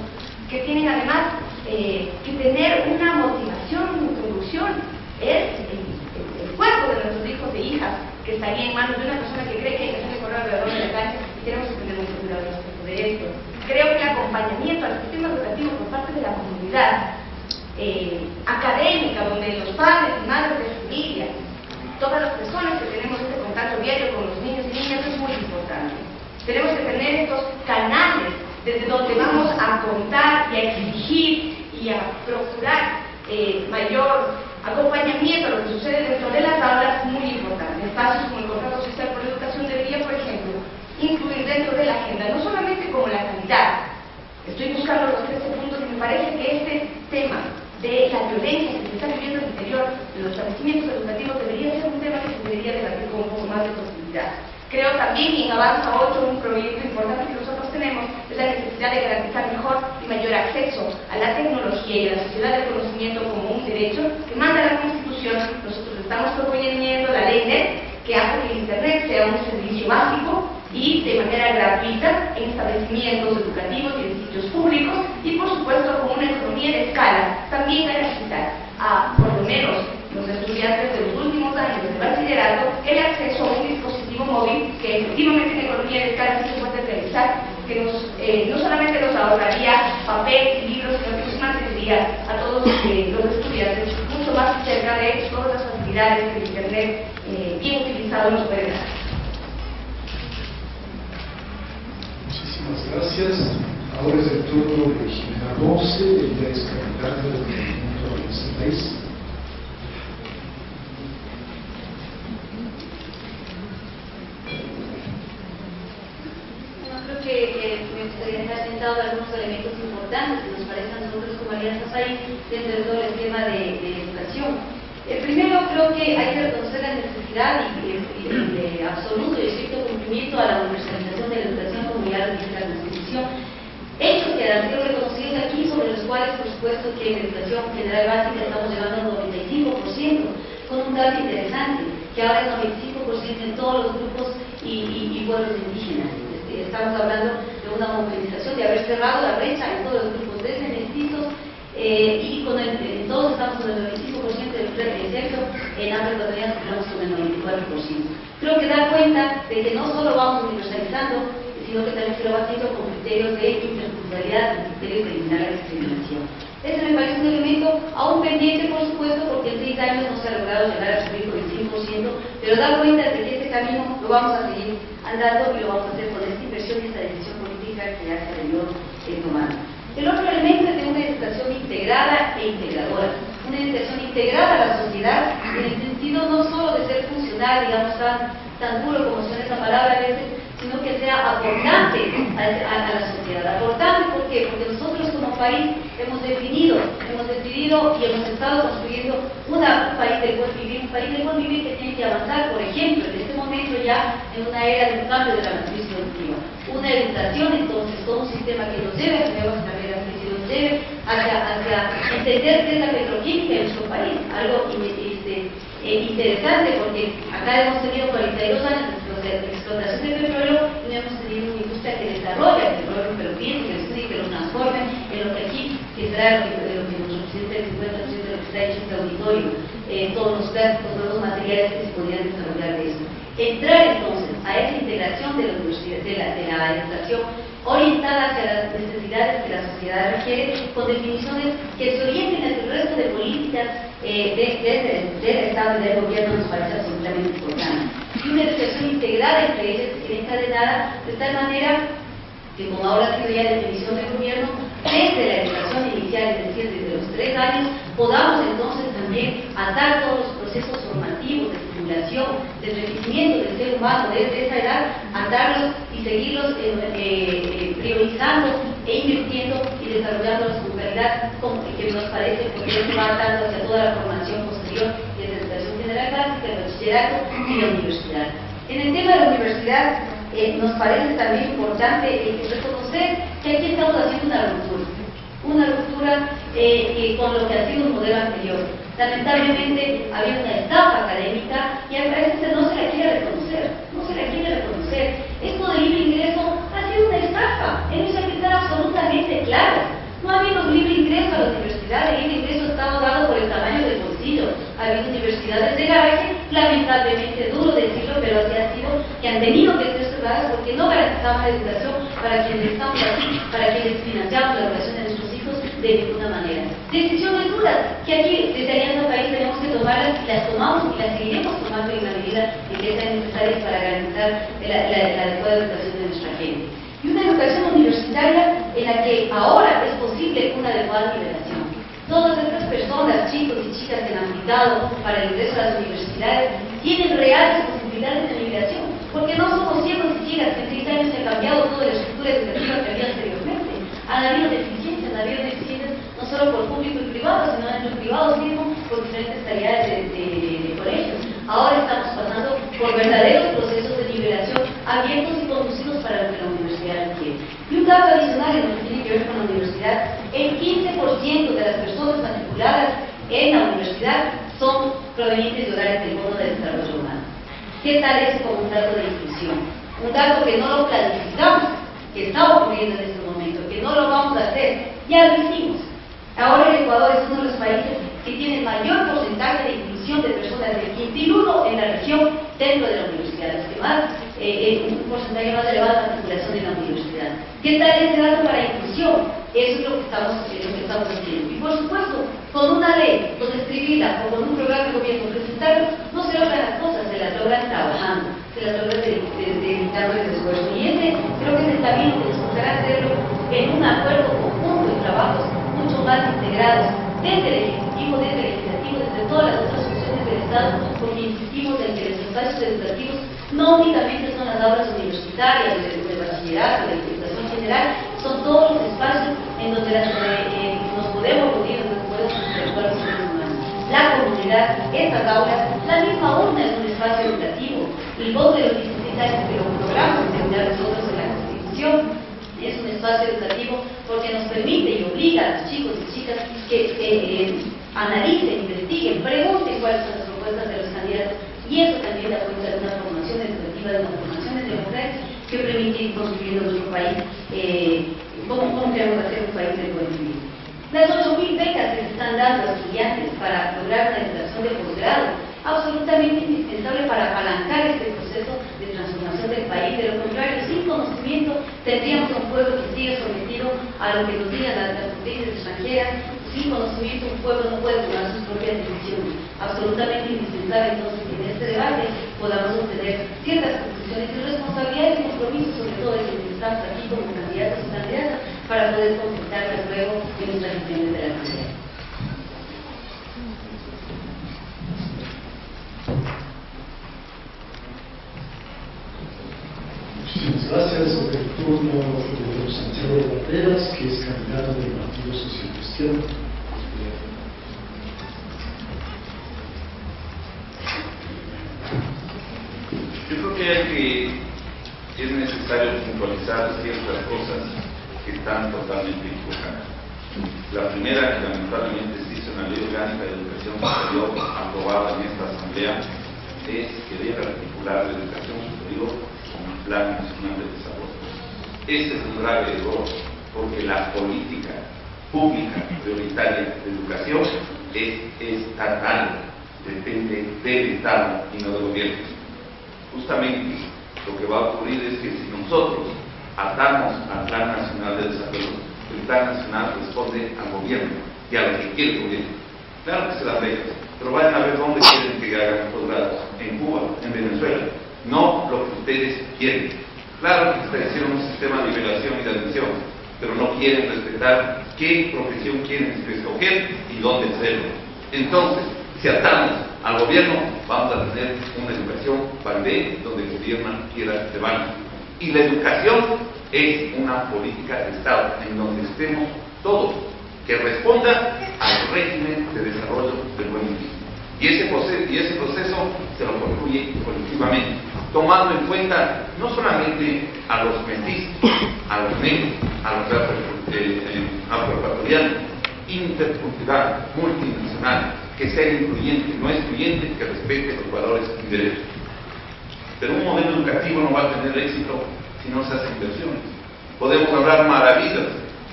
que tienen además que tener una motivación, una introducción. Es el cuerpo de nuestros hijos e hijas que estaría en manos de una persona que cree que hay que hacerle correr alrededor de la cancha, y tenemos que tener mucho cuidado respecto de esto. Creo que el acompañamiento al sistema educativo por parte de la comunidad académica, donde los padres y madres de familia, todas las personas que tenemos este contacto diario con los niños y niñas, es muy importante. Tenemos que tener estos canales desde donde vamos a contar y a exigir y a procurar mayor acompañamiento a lo que sucede dentro de las aulas, muy importante. Espacios como el contrato social por la educación debería, por ejemplo, incluir dentro de la agenda no solamente como la calidad. Estoy buscando los 13 puntos y me parece que este tema de la violencia que se está viviendo en el interior avanza otro, un proyecto importante que nosotros tenemos, es la necesidad de garantizar mejor y mayor acceso a la tecnología y a la sociedad del conocimiento como un derecho que manda la Constitución. Nosotros estamos proponiendo la ley NET, que hace que el Internet sea un servicio básico y de manera gratuita en establecimientos educativos y en sitios públicos, y por supuesto con una economía de escala también garantizar a por lo menos los estudiantes de los últimos años de bachillerato el acceso a un dispositivo móvil que efectivamente en economía de escala sí se puede realizar, que no solamente nos ahorraría papel y libros, sino que nos mantendría a todos los estudiantes mucho más cerca de todas las facilidades que el Internet bien utilizado nos puede dar. Muchísimas gracias. Ahora es el turno de Jimena Bose, ella es candidata del movimiento de este país. Creo que me gustaría dejar sentados algunos elementos importantes que nos parecen a nosotros como Alianza País dentro de todo el esquema de educación. Primero, creo que hay que reconocer la necesidad y absoluto y estricto cumplimiento a la universalización de la educación como ya lo dice la Constitución. Hechos que han sido reconocidos aquí, sobre los cuales, por supuesto, que en la educación general básica estamos llegando al 95%, con un dato interesante, que ahora es 95% en todos los grupos y pueblos indígenas. Estamos hablando de una movilización, de haber cerrado la brecha en todos los grupos, desde mestizos y todos estamos con el 95% del sexo, en ambas batallas estamos con el 94%. Creo que dar cuenta de que no solo vamos universalizando, sino que también se lo va haciendo con criterios de interculturalidad, con criterios de eliminar la discriminación. Ese me parece un elemento aún pendiente, por supuesto, porque en 6 años no se ha logrado llegar a subir con el 100%, pero dar cuenta de que este camino lo vamos a seguir andando y lo vamos a hacer con esta inversión y esta decisión política que ya se venido tomando. El otro elemento es de una educación integrada e integradora. Una educación integrada a la sociedad en el sentido no solo de ser funcional, digamos, tan duro como suena esa palabra a veces, sino que sea aportante a la sociedad. Aportante, ¿por qué? Porque nosotros como país hemos decidido y hemos estado construyendo un país del buen vivir que tiene que avanzar, por ejemplo, en este momento ya en una era de un cambio de la matriz productiva. Una educación, entonces, todo un sistema que nos lleve a nuevas carreras, que nos lleve hacia entender qué es la petroquímica en nuestro país. Algo interesante, porque acá hemos tenido 42 años de explotación de petróleo y no hemos tenido una industria que desarrolla el petróleo, pero bien, que lo estudie, que lo transforme en lo que aquí, que será lo que nuestro presidente, el 50% de lo que está hecho en este auditorio, todos los plásticos, todos los materiales que se podrían desarrollar de eso. Entrar entonces a esa integración de la universidad, de la educación orientada hacia las necesidades que la sociedad requiere, con definiciones que se orienten hacia el resto de políticas del Estado y del gobierno, nos parece absolutamente importante. Y una educación integrada entre ellas, que quede encadenada de tal manera que, como ahora ha sido ya la definición del gobierno, desde la educación inicial, es decir, desde los 3 años, podamos entonces también atar todos los procesos formativos de estimulación, de enriquecimiento del ser humano desde esa edad, atarlos y seguirlos priorizando e invirtiendo y desarrollándolos con calidad, que nos parece, porque eso va atando hacia toda la formación posterior, desde la educación general básica, el bachillerato y la universidad. En el tema de la universidad, nos parece también importante reconocer que aquí estamos haciendo una ruptura con lo que ha sido un modelo anterior. Lamentablemente había una estafa académica y a veces no se la quiere reconocer. Esto del libre ingreso ha sido una estafa, eso hay que estar absolutamente claro. No ha habido libre ingreso a la universidad, el libre ingreso ha estado dado por el tamaño del bolsillo. Ha habido universidades de garaje, lamentablemente duro decirlo, pero así ha sido, que han tenido que ser cerradas porque no garantizaban la educación para quienes estamos aquí, para quienes financiamos la educación de nuestros hijos de ninguna manera. Decisiones duras que aquí desde Alianza País tenemos que tomarlas y las tomamos y las seguiremos tomando en la medida en que sean necesarias para garantizar la adecuada educación de nuestra gente. Y una educación universitaria en la que ahora es posible una adecuada nivelación. Todas estas personas, chicos y chicas que han aplicado para el ingreso a las universidades, tienen reales posibilidades de nivelación, porque no somos ciegos y ciegas que en 6 años se ha cambiado toda la estructura educativa que había anteriormente. Han habido deficiencias, no solo por público y privado, sino entre privados mismos, por diferentes calidades de colegios. Ahora estamos pasando por verdaderos procesos de nivelación a abiertos y conducidos para lo que la universidad requiere. Y un dato adicional en lo que tiene que ver con la universidad: el 15% de las personas matriculadas en la universidad son provenientes de hogares del Fondo de Desarrollo Humano. ¿Qué tal eso como un dato de inclusión? Un dato que no lo planificamos, que está ocurriendo en este momento, que no lo vamos a hacer, ya lo hicimos. Ahora el Ecuador es uno de los países que tiene mayor porcentaje de inclusión de personas del quintil 1 en la región dentro de la universidad, los que más, un porcentaje más elevado de matriculación en la universidad. ¿Qué tal ese dato para inclusión? Eso es lo que estamos haciendo. Y por supuesto, con una ley, con escribirla o con un programa de gobierno, presentarlo, no se logran las cosas, se las logran trabajando, se las logran dedicando el esfuerzo. Y ese creo que es el camino que nos tocará hacerlo en un acuerdo conjunto y trabajos mucho más integrados desde el Ejecutivo, desde el Legislativo, desde todas las otras funciones del Estado, porque insistimos en que los espacios educativos no únicamente son las aulas universitarias, del bachillerato, de la educación general, son todos los espacios en donde nos podemos reunir, donde podemos interactuar los seres humanos. La comunidad, estas aulas, la misma urna es un espacio educativo, el voto de los 16 años que lo programamos de nosotros en la Constitución es un espacio educativo porque nos permite y obliga a los chicos y chicas que analicen, investiguen, pregunten cuáles son las propuestas de los candidatos, y eso también da cuenta de una formación educativa, de una formación democrática que permite ir construyendo nuestro país, cómo queremos hacer un país de buen vivir. Las 8.000 becas que se están dando a estudiantes para lograr una educación de posgrado, absolutamente indispensable para apalancar este proceso de transformación del país. De lo contrario, sin conocimiento, tendríamos un pueblo que sigue sometido a lo que nos digan las potencias extranjeras. Sin conocimiento, un pueblo no puede tomar sus propias decisiones. Absolutamente indispensable, entonces, que en este debate podamos obtener ciertas conclusiones y responsabilidades y compromisos, sobre todo de quienes estamos aquí como candidatos y candidatas, para poder concretarlas luego en nuestras gestiones de la comunidad. Muchas gracias. Sobre el turno de Santiago Barreras, que es candidato del Partido Social Cristiano. Yo creo que es necesario puntualizar ciertas cosas que están totalmente equivocadas. La primera, que lamentablemente se hizo en la Ley Orgánica de Educación Superior aprobada en esta Asamblea, es que debe articular la educación superior con el Plan Nacional de Desarrollo. Ese es un grave error, porque la política pública prioritaria de educación es estatal, depende del Estado y no del gobierno. Justamente lo que va a ocurrir es que si nosotros atamos al Plan Nacional de Desarrollo, el Plan Nacional responde al gobierno y a lo que quiere el gobierno. Claro que se las becas, pero vayan a ver dónde quieren que hagan posgrados: en Cuba, en Venezuela, no lo que ustedes quieren. Claro que hicieron un sistema de nivelación y de admisión, pero no quieren respetar qué profesión quieren escoger y dónde hacerlo. Entonces, si atamos al gobierno, vamos a tener una educación validez donde el gobierno quiera se van. Y la educación es una política de Estado en donde estemos todos, que responda al régimen de desarrollo del buen vivir. Y ese proceso se lo concluye colectivamente, tomando en cuenta no solamente a los mestizos, a los negros, a los afroecuatorianos, intercultural, multinacional, que sea incluyente, no excluyente, que respete los valores y derechos. Pero un modelo educativo no va a tener éxito si no se hacen inversiones. Podemos hablar maravillas,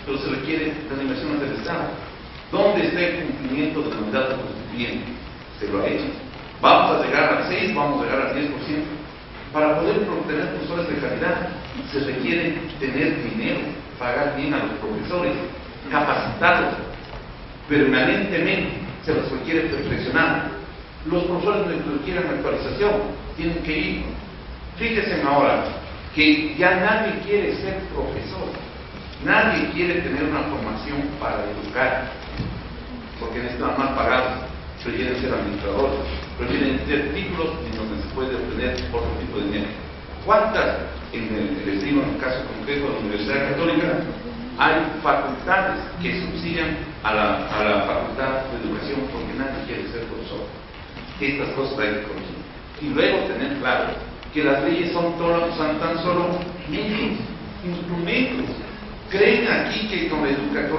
pero se requieren las inversiones del Estado. ¿Dónde está el cumplimiento del mandato constituyente? Se lo ha hecho. Vamos a llegar al 6, vamos a llegar al 10%. Para poder obtener profesores de calidad, se requiere tener dinero, pagar bien a los profesores, capacitarlos permanentemente, se los requiere perfeccionar. Los profesores que requieren actualización tienen que ir. Fíjense ahora que ya nadie quiere ser profesor, nadie quiere tener una formación para educar, porque necesitan más pagados, prefieren ser administradores, prefieren tener títulos en donde se puede obtener otro tipo de dinero. ¿Cuántas, les digo en el caso concreto de la Universidad Católica, hay facultades que subsidian a la Facultad de Educación porque nadie quiere ser profesor? Estas cosas hay que corregir. Y luego tener claro que las leyes son tan solo medios, instrumentos. ¿Creen aquí que con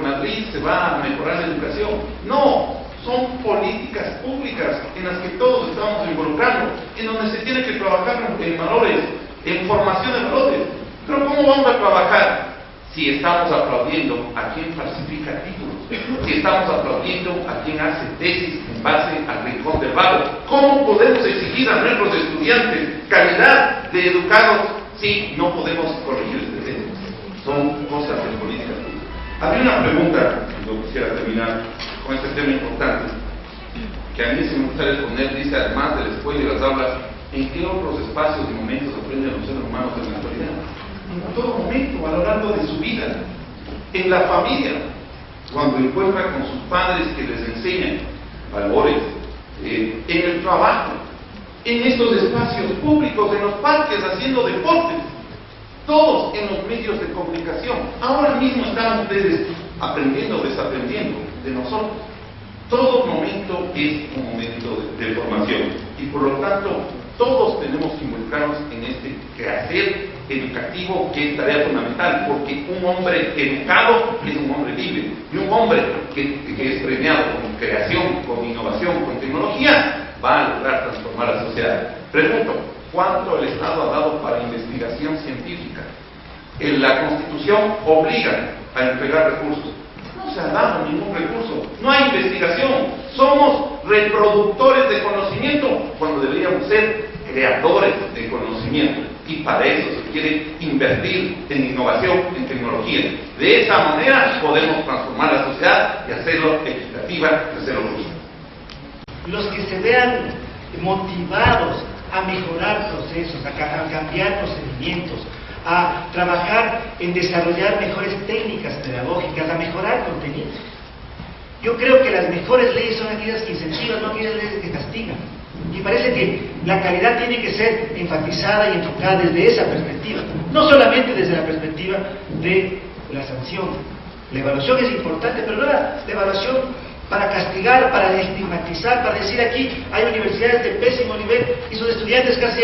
las leyes se va a mejorar la educación? No, son políticas públicas en las que todos estamos involucrando, en donde se tiene que trabajar en valores, en formación de valores. Pero ¿cómo vamos a trabajar si estamos aplaudiendo a quien falsifica títulos? Si estamos aplaudiendo a quien hace tesis en base al rincón del vago. ¿Cómo podemos exigir a nuestros estudiantes calidad de educados si no podemos corregir este tema? Son cosas de política pública. Había una pregunta, yo quisiera terminar con este tema importante, que a mí se me gustaría responder, dice, además de la escuela y las aulas, ¿en qué otros espacios y momentos aprenden los seres humanos en la actualidad? En todo momento, a lo largo de su vida. En la familia, cuando encuentra con sus padres que les enseñan valores, en el trabajo, en estos espacios públicos, en los parques, haciendo deportes, todos en los medios de comunicación. Ahora mismo están ustedes aprendiendo, desaprendiendo de nosotros. Todo momento es un momento de formación y por lo tanto todos tenemos que involucrarnos en este quehacer educativo, que es tarea fundamental, porque un hombre educado es un hombre libre, y un hombre que es premiado con creación, con innovación, con tecnología, va a lograr transformar la sociedad. Pregunto, ¿cuánto el Estado ha dado para investigación científica? La Constitución obliga a entregar recursos. No se ha dado ningún recurso, no hay investigación, somos reproductores de conocimiento cuando deberíamos ser creadores de conocimiento, y para eso se quiere invertir en innovación, en tecnología. De esa manera podemos transformar la sociedad y hacerlo equitativa y hacerlo justo. Los que se vean motivados a mejorar procesos, a cambiar procedimientos, a trabajar en desarrollar mejores técnicas pedagógicas, a mejorar contenidos. Yo creo que las mejores leyes son aquellas que incentivan, no aquellas leyes que castigan. Y parece que la calidad tiene que ser enfatizada y enfocada desde esa perspectiva, no solamente desde la perspectiva de la sanción. La evaluación es importante, pero no la evaluación para castigar, para estigmatizar, para decir aquí hay universidades de pésimo nivel y sus estudiantes casi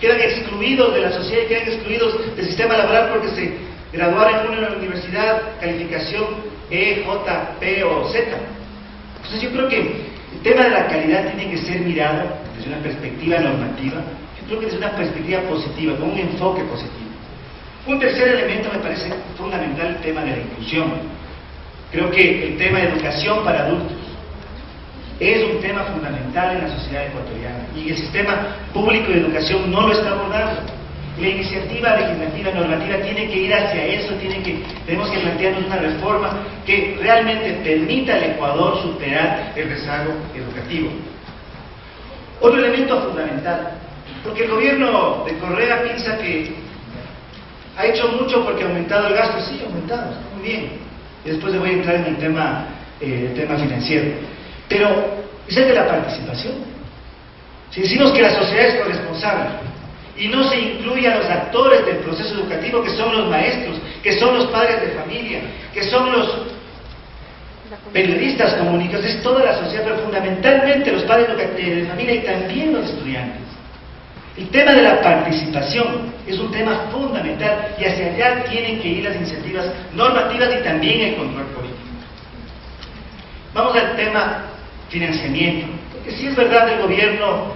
quedan excluidos de la sociedad y quedan excluidos del sistema laboral porque se graduaron en una universidad calificación E, J, P o Z. Entonces yo creo que el tema de la calidad tiene que ser mirado desde una perspectiva normativa, yo creo que desde una perspectiva positiva, con un enfoque positivo. Un tercer elemento me parece fundamental, el tema de la inclusión. Creo que el tema de educación para adultos es un tema fundamental en la sociedad ecuatoriana y el sistema público de educación no lo está abordando. La iniciativa legislativa normativa tiene que ir hacia eso, tenemos que plantearnos una reforma que realmente permita al Ecuador superar el rezago educativo. Otro elemento fundamental, porque el gobierno de Correa piensa que ha hecho mucho porque ha aumentado el gasto. Sí, ha aumentado, está muy bien. Y después le voy a entrar en el tema financiero. Pero es el de la participación. Si decimos que la sociedad es corresponsable y no se incluye a los actores del proceso educativo, que son los maestros, que son los padres de familia, que son los periodistas, comunicadores, es toda la sociedad, pero fundamentalmente los padres de familia y también los estudiantes. El tema de la participación es un tema fundamental y hacia allá tienen que ir las iniciativas normativas y también el control político. Vamos al tema financiamiento, porque sí es verdad el gobierno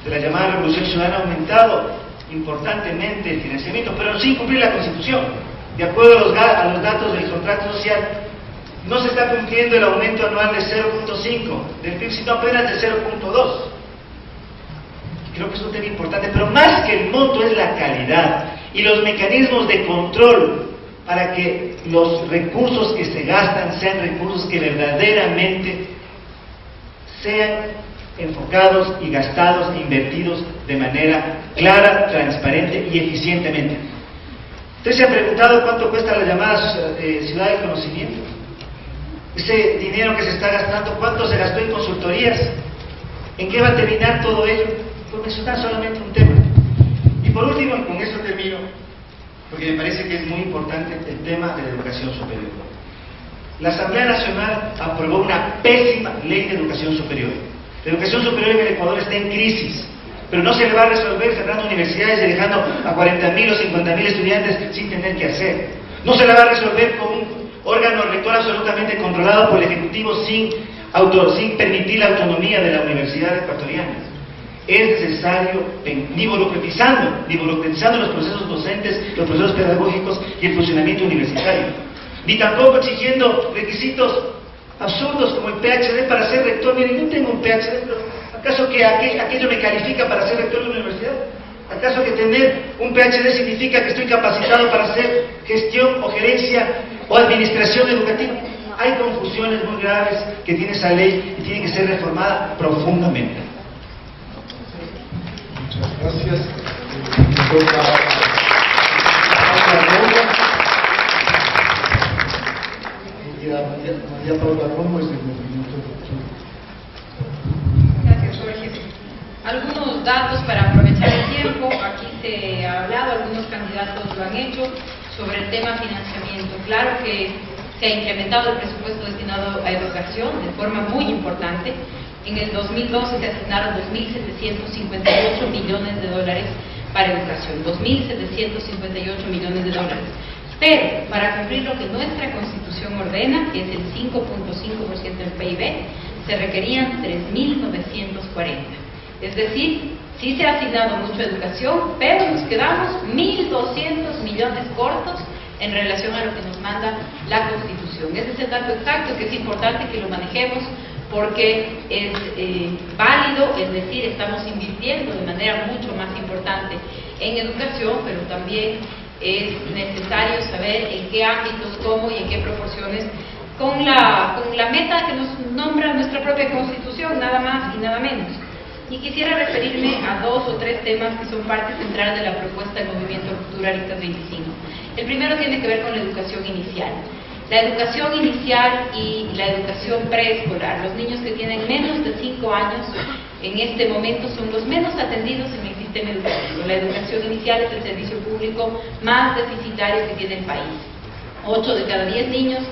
de la llamada Revolución Ciudadana ha aumentado importantemente el financiamiento, pero sin cumplir la Constitución. De acuerdo a los datos del contrato social, no se está cumpliendo el aumento anual de 0.5 del PIB, sino apenas de 0.2. Creo que es un tema importante, pero más que el monto es la calidad y los mecanismos de control para que los recursos que se gastan sean recursos que verdaderamente sean enfocados y gastados e invertidos de manera clara, transparente y eficientemente. Ustedes se han preguntado cuánto cuesta la llamada ciudad del conocimiento. Ese dinero que se está gastando, ¿cuánto se gastó en consultorías? ¿En qué va a terminar todo ello? Por mencionar solamente un tema. Y por último, y con eso termino, porque me parece que es muy importante el tema de la educación superior. La Asamblea Nacional aprobó una pésima ley de educación superior. La educación superior en el Ecuador está en crisis. pero no se le va a resolver cerrando universidades y dejando a 40.000 o 50.000 estudiantes sin tener que hacer. No se le va a resolver con un órgano rector absolutamente controlado por el Ejecutivo sin permitir la autonomía de la universidad ecuatoriana. Es necesario, ni burocratizando los procesos docentes, los procesos pedagógicos y el funcionamiento universitario, ni tampoco exigiendo requisitos absurdos como el PhD para ser rector. Miren, yo tengo un PhD, pero ¿acaso que aquello me califica para ser rector de una universidad? ¿Acaso que tener un PhD significa que estoy capacitado para hacer gestión o gerencia o administración educativa? Hay confusiones muy graves que tiene esa ley y tiene que ser reformada profundamente. Muchas gracias. María Paula Romo es del Movimiento Futuro. Gracias, Jorge. Algunos datos para aprovechar el tiempo. Aquí se ha hablado, algunos candidatos lo han hecho, sobre el tema financiamiento. Claro que se ha incrementado el presupuesto destinado a educación de forma muy importante. En el 2012 se asignaron 2.758 millones de dólares para educación, 2.758 millones de dólares. Pero para cumplir lo que nuestra Constitución ordena, que es el 5.5% del PIB, se requerían 3.940. Es decir, sí se ha asignado mucho a educación, pero nos quedamos 1.200 millones cortos en relación a lo que nos manda la Constitución. Ese es el dato exacto, que es importante que lo manejemos porque es válido, es decir, estamos invirtiendo de manera mucho más importante en educación, pero también es necesario saber en qué ámbitos, cómo y en qué proporciones, con la meta que nos nombra nuestra propia Constitución, nada más y nada menos. Y quisiera referirme a 2 o 3 temas que son parte central de la propuesta del Movimiento Futuro Aristas 25. El primero tiene que ver con la educación inicial. La educación inicial y la educación preescolar. Los niños que tienen menos de 5 años en este momento son los menos atendidos en el sistema educativo. La educación inicial es el servicio público más deficitario que tiene el país. 8 de cada 10 niños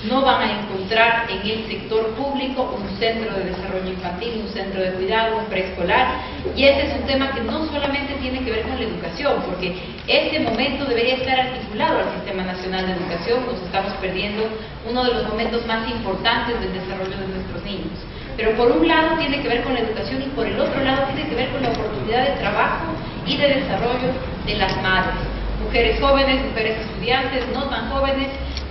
no van a encontrar en el sector público un centro de desarrollo infantil, un centro de cuidado, un preescolar, y ese es un tema que no solamente tiene que ver con la educación, porque este momento debería estar articulado al Sistema Nacional de Educación. Nos estamos perdiendo uno de los momentos más importantes del desarrollo de nuestros niños. Pero por un lado tiene que ver con la educación y por el otro lado tiene que ver con la oportunidad de trabajo y de desarrollo de las madres, mujeres jóvenes, mujeres estudiantes, no tan jóvenes,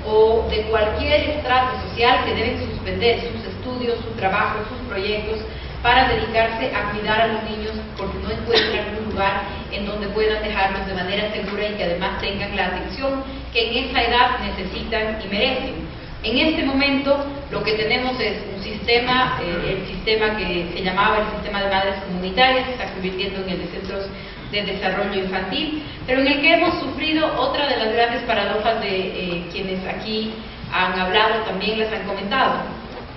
o de cualquier estrato social, que deben suspender sus estudios, su trabajo, sus proyectos, para dedicarse a cuidar a los niños, porque no encuentran un lugar en donde puedan dejarlos de manera segura y que además tengan la atención que en esa edad necesitan y merecen. En este momento lo que tenemos es un sistema, el sistema que se llamaba el sistema de madres comunitarias, se está convirtiendo en el de centros de desarrollo infantil, pero en el que hemos sufrido otra de las grandes paradojas de quienes aquí han hablado, también las han comentado.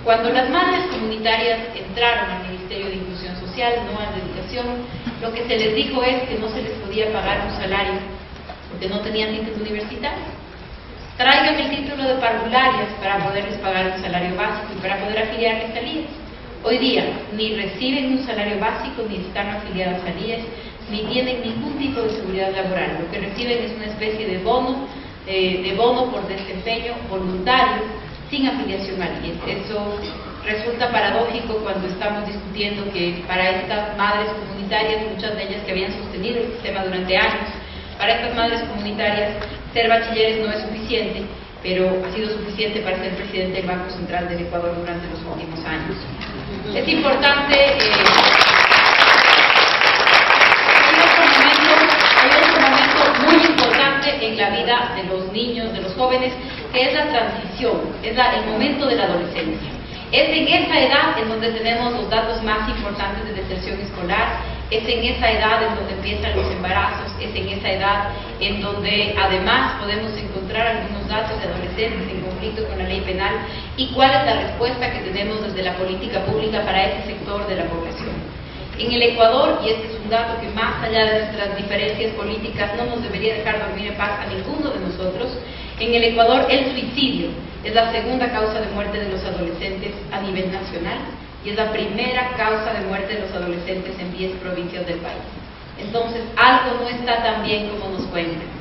Cuando las madres comunitarias entraron al Ministerio de Inclusión Social, no al de Educación, lo que se les dijo es que no se les podía pagar un salario porque no tenían título universitario. Traigan el título de parvularias para poderles pagar un salario básico y para poder afiliarles a IES. Hoy día ni reciben un salario básico, ni están afiliados a IES, ni tienen ningún tipo de seguridad laboral. Lo que reciben es una especie de bono por desempeño voluntario, sin afiliación al IES. Eso resulta paradójico cuando estamos discutiendo que para estas madres comunitarias, muchas de ellas que habían sostenido el sistema durante años, para estas madres comunitarias ser bachilleres no es suficiente, pero ha sido suficiente para ser presidente del Banco Central del Ecuador durante los últimos años. Es importante... Hay otro momento muy importante en la vida de los niños, de los jóvenes, que es la transición, es el momento de la adolescencia. Es en esa edad en donde tenemos los datos más importantes de deserción escolar, es en esa edad en donde empiezan los embarazos, es en esa edad en donde además podemos encontrar algunos datos de adolescentes en conflicto con la ley penal, y cuál es la respuesta que tenemos desde la política pública para ese sector de la población. En el Ecuador, y este es un dato que más allá de nuestras diferencias políticas no nos debería dejar dormir en paz a ninguno de nosotros, en el Ecuador el suicidio es la segunda causa de muerte de los adolescentes a nivel nacional, y es la primera causa de muerte de los adolescentes en 10 provincias del país. Entonces, algo no está tan bien como nos cuentan.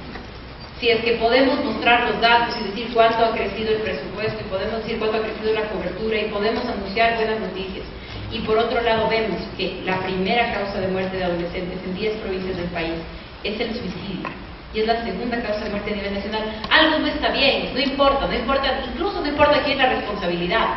Si es que podemos mostrar los datos y decir cuánto ha crecido el presupuesto, y podemos decir cuánto ha crecido la cobertura, y podemos anunciar buenas noticias, y por otro lado vemos que la primera causa de muerte de adolescentes en 10 provincias del país es el suicidio, y es la segunda causa de muerte a nivel nacional, algo no está bien, no importa, incluso no importa quién es la responsabilidad,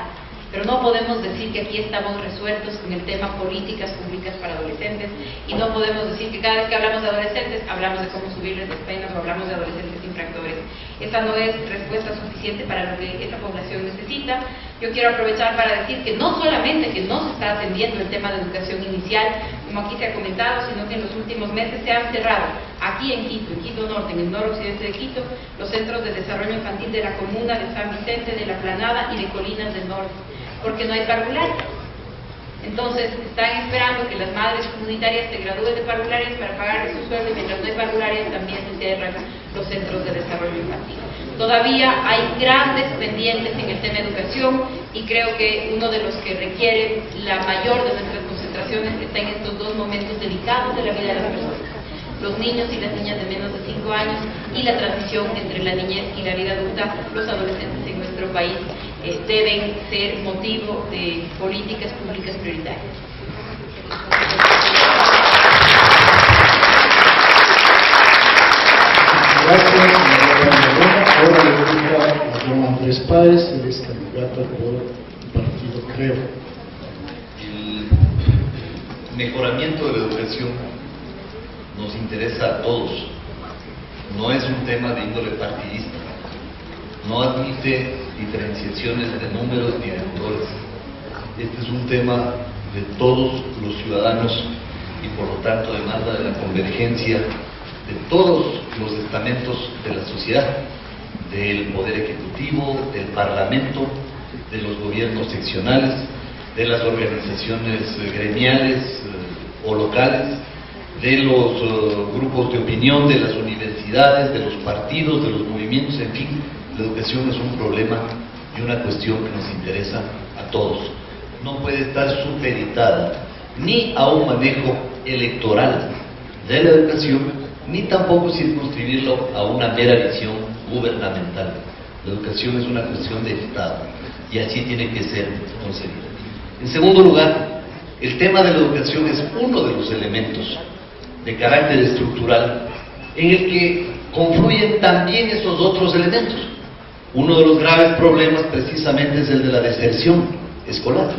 pero no podemos decir que aquí estamos resueltos con el tema políticas públicas para adolescentes, y no podemos decir que cada vez que hablamos de adolescentes hablamos de cómo subirles las penas o hablamos de adolescentes infractores. Esa no es respuesta suficiente para lo que esa población necesita. Yo quiero aprovechar para decir que no solamente que no se está atendiendo el tema de educación inicial, como aquí se ha comentado, sino que en los últimos meses se han cerrado aquí en Quito Norte, en el noroccidente de Quito, los centros de desarrollo infantil de la comuna de San Vicente, de La Planada y de Colinas del Norte, porque no hay parvularias. Entonces están esperando que las madres comunitarias se gradúen de parvularias para pagar su sueldo, y mientras no hay parvularias también se cierran los centros de desarrollo infantil. Todavía hay grandes pendientes en el tema de educación, y creo que uno de los que requiere la mayor de nuestras concentraciones está en estos dos momentos delicados de la vida de las personas: los niños y las niñas de menos de 5 años y la transición entre la niñez y la vida adulta. Los adolescentes en nuestro país deben ser motivo de políticas públicas prioritarias. Gracias, señora. Ahora le toca a don Andrés Páez, él es candidato por el partido Creo. El mejoramiento de la educación nos interesa a todos, no es un tema de índole partidista, no admite diferenciaciones de números ni de colores. Este es un tema de todos los ciudadanos y por lo tanto demanda de la convergencia de todos los estamentos de la sociedad, del Poder Ejecutivo, del Parlamento, de los gobiernos seccionales, de las organizaciones gremiales o locales, de los grupos de opinión, de las universidades, de los partidos, de los movimientos, en fin. La educación es un problema y una cuestión que nos interesa a todos. No puede estar supeditada ni a un manejo electoral de la educación, ni tampoco circunscribirlo a una mera visión gubernamental. La educación es una cuestión de Estado y así tiene que ser concebida. En segundo lugar, el tema de la educación es uno de los elementos de carácter estructural en el que confluyen también esos otros elementos. Uno de los graves problemas precisamente es el de la deserción escolar,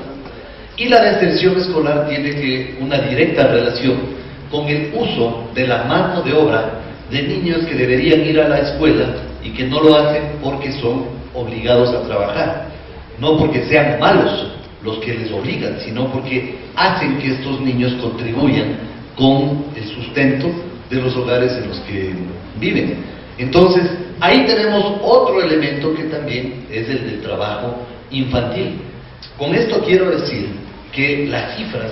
y la deserción escolar tiene una directa relación con el uso de la mano de obra de niños que deberían ir a la escuela y que no lo hacen porque son obligados a trabajar, no porque sean malos los que les obligan, sino porque hacen que estos niños contribuyan con el sustento de los hogares en los que viven. Entonces, ahí tenemos otro elemento que también es el del trabajo infantil. Con esto quiero decir que las cifras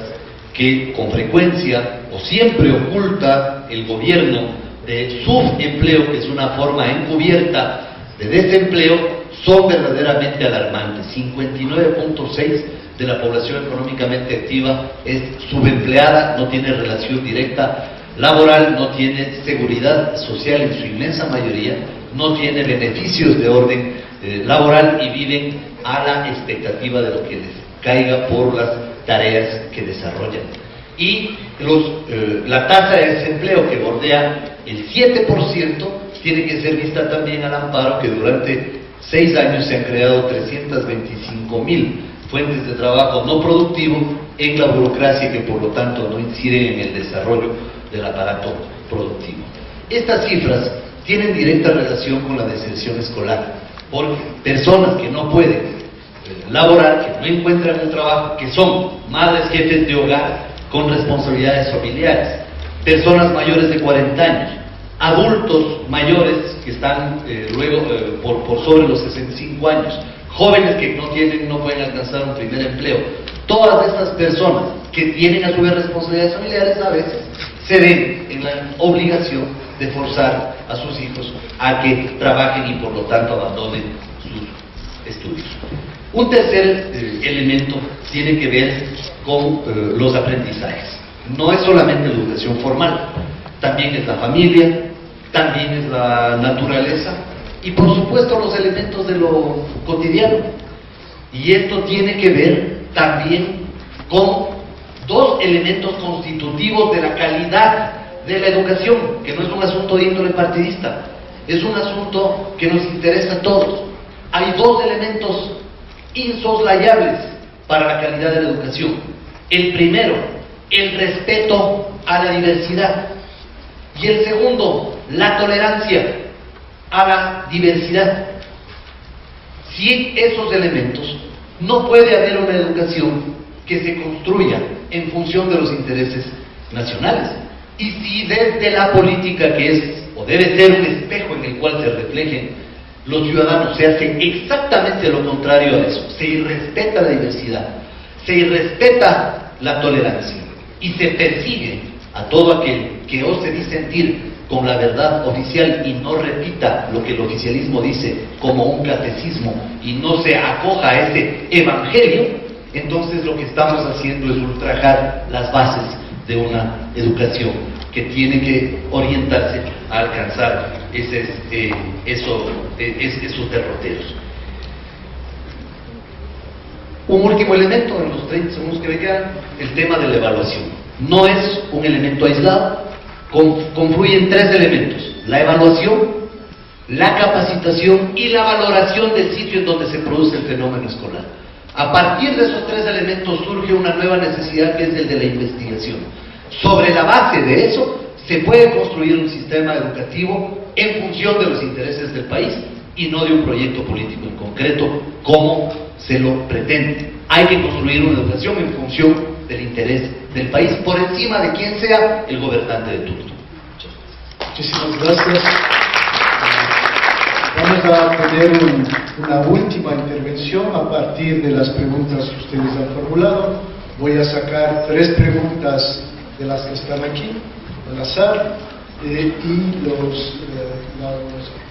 que con frecuencia o siempre oculta el gobierno de subempleo, que es una forma encubierta de desempleo, son verdaderamente alarmantes. 59.6% de la población económicamente activa es subempleada, no tiene relación directa laboral, no tiene seguridad social en su inmensa mayoría, no tiene beneficios de orden laboral y viven a la expectativa de lo que les caiga por las tareas que desarrollan. Y la tasa de desempleo, que bordea el 7%, tiene que ser vista también al amparo que durante 6 años se han creado 325,000 fuentes de trabajo no productivo en la burocracia, que por lo tanto no inciden en el desarrollo del aparato productivo. Estas cifras tienen directa relación con la deserción escolar, porque personas que no pueden laborar, que no encuentran un trabajo, que son madres, jefes de hogar con responsabilidades familiares, personas mayores de 40 años, adultos mayores que están por sobre los 65 años, jóvenes que no pueden alcanzar un primer empleo. Todas estas personas que tienen a su vez responsabilidades familiares a veces se ven en la obligación de forzar a sus hijos a que trabajen y por lo tanto abandonen sus estudios. Un tercer elemento tiene que ver con los aprendizajes. No es solamente la educación formal, también es la familia, también es la naturaleza y por supuesto los elementos de lo cotidiano. Y esto tiene que ver también con dos elementos constitutivos de la calidad de la educación, que no es un asunto de índole partidista, es un asunto que nos interesa a todos. Hay dos elementos insoslayables para la calidad de la educación. El primero, el respeto a la diversidad, y el segundo, la tolerancia a la diversidad. Sin esos elementos no puede haber una educación que se construya en función de los intereses nacionales. Y si desde la política, que es o debe ser un espejo en el cual se reflejen los ciudadanos, se hace exactamente lo contrario a eso, se irrespeta la diversidad, se irrespeta la tolerancia y se persigue a todo aquel que ose disentir con la verdad oficial y no repita lo que el oficialismo dice como un catecismo y no se acoja a ese evangelio, entonces lo que estamos haciendo es ultrajar las bases de una educación que tiene que orientarse a alcanzar esos derroteros. Un último elemento en los 30 segundos que me quedan, el tema de la evaluación. No es un elemento aislado, confluyen tres elementos: la evaluación, la capacitación y la valoración del sitio en donde se produce el fenómeno escolar. A partir de esos tres elementos surge una nueva necesidad, que es el de la investigación. Sobre la base de eso se puede construir un sistema educativo en función de los intereses del país y no de un proyecto político en concreto como se lo pretende. Hay que construir una educación en función del interés del país, por encima de quien sea el gobernante de turno. Muchísimas gracias. Vamos a tener una última intervención a partir de las preguntas que ustedes han formulado. Voy a sacar 3 preguntas de las que están aquí, al azar, y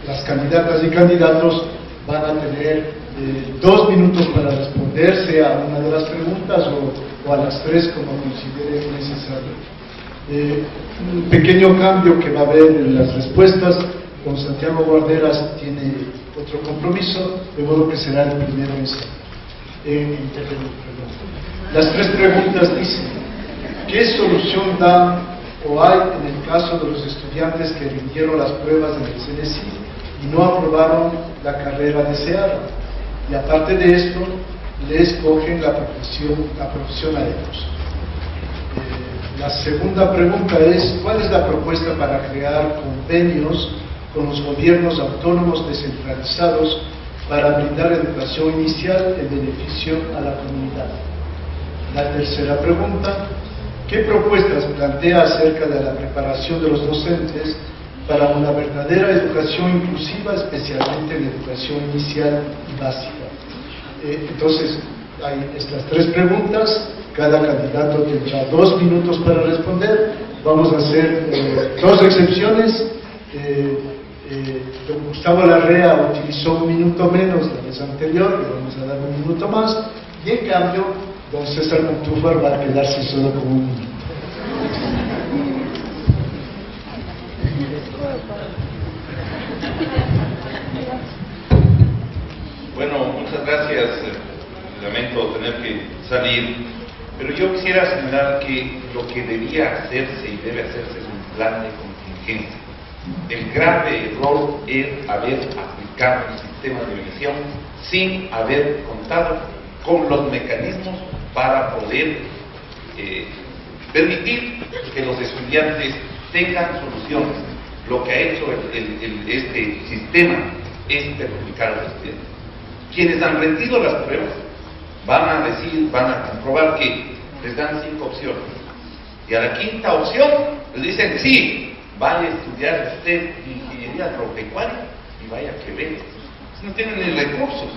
las candidatas y candidatos van a tener 2 minutos para responder, sea una de las preguntas o a las 3, como considere necesario. Un pequeño cambio que va a haber en las respuestas: con Santiago Guarderas tiene otro compromiso, de modo que será el primero en intervenir. Las 3 preguntas dicen: ¿qué solución dan o hay en el caso de los estudiantes que rindieron las pruebas del CNESID y no aprobaron la carrera deseada? Y aparte de esto, le escogen la profesión a ellos. La segunda pregunta es: ¿cuál es la propuesta para crear convenios con los gobiernos autónomos descentralizados para brindar educación inicial en beneficio a la comunidad? La tercera pregunta: ¿qué propuestas plantea acerca de la preparación de los docentes para una verdadera educación inclusiva, especialmente en educación inicial y básica? Entonces, hay estas 3 preguntas, cada candidato tendrá 2 minutos para responder. Vamos a hacer 2 excepciones. Don Gustavo Larrea utilizó 1 minuto menos la vez anterior, le vamos a dar 1 minuto más, y en cambio don César Montúfar va a quedarse solo con 1 minuto. Bueno, muchas gracias. Lamento tener que salir, pero yo quisiera señalar que lo que debía hacerse y debe hacerse es un plan de contingencia. El grave error es haber aplicado un sistema de evaluación sin haber contado con los mecanismos para poder permitir que los estudiantes tengan soluciones. Lo que ha hecho este sistema es perjudicar a los estudiantes. Quienes han rendido las pruebas van a comprobar que les dan 5 opciones, y a la 5ª opción les dicen: sí, vaya a estudiar usted ingeniería agropecuaria y vaya que ver. No tienen ni recursos.